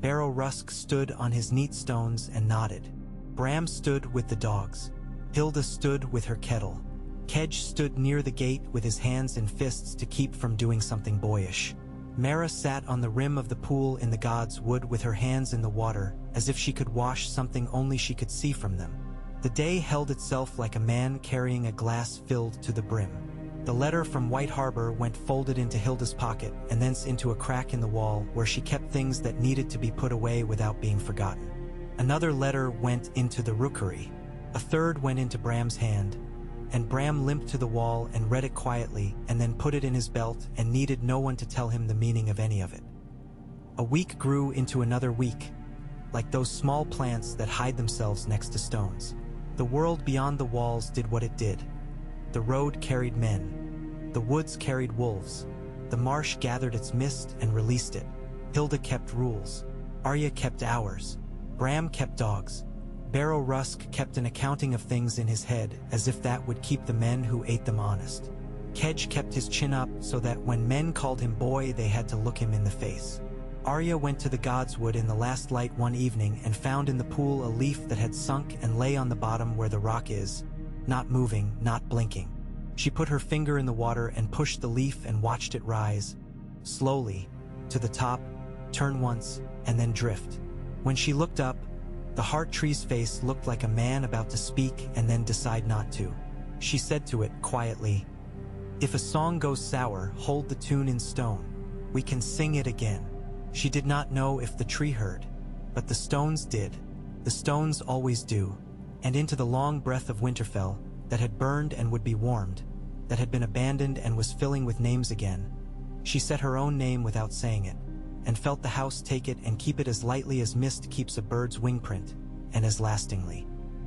Barrow Rusk stood on his neat stones and nodded. Bram stood with the dogs. Hilda stood with her kettle. Kedge stood near the gate with his hands in fists to keep from doing something boyish. Mara sat on the rim of the pool in the God's Wood with her hands in the water, as if she could wash something only she could see from them. The day held itself like a man carrying a glass filled to the brim. The letter from White Harbor went folded into Hilda's pocket, and thence into a crack in the wall where she kept things that needed to be put away without being forgotten. Another letter went into the rookery. A third went into Bram's hand, and Bram limped to the wall and read it quietly and then put it in his belt and needed no one to tell him the meaning of any of it. A week grew into another week, like those small plants that hide themselves next to stones. The world beyond the walls did what it did. The road carried men. The woods carried wolves. The marsh gathered its mist and released it. Hilda kept rules. Arya kept hours. Bram kept dogs. Barrow Rusk kept an accounting of things in his head, as if that would keep the men who ate them honest. Kedge kept his chin up so that when men called him boy, they had to look him in the face. Arya went to the God's Wood in the last light one evening and found in the pool a leaf that had sunk and lay on the bottom where the rock is, not moving, not blinking. She put her finger in the water and pushed the leaf and watched it rise, slowly, to the top, turn once, and then drift. When she looked up, the heart tree's face looked like a man about to speak and then decide not to. She said to it quietly, "If a song goes sour, hold the tune in stone. We can sing it again." She did not know if the tree heard, but the stones did. The stones always do. And into the long breath of Winterfell, that had burned and would be warmed, that had been abandoned and was filling with names again, she set her own name without saying it, and felt the house take it and keep it as lightly as mist keeps a bird's wing print, and as lastingly.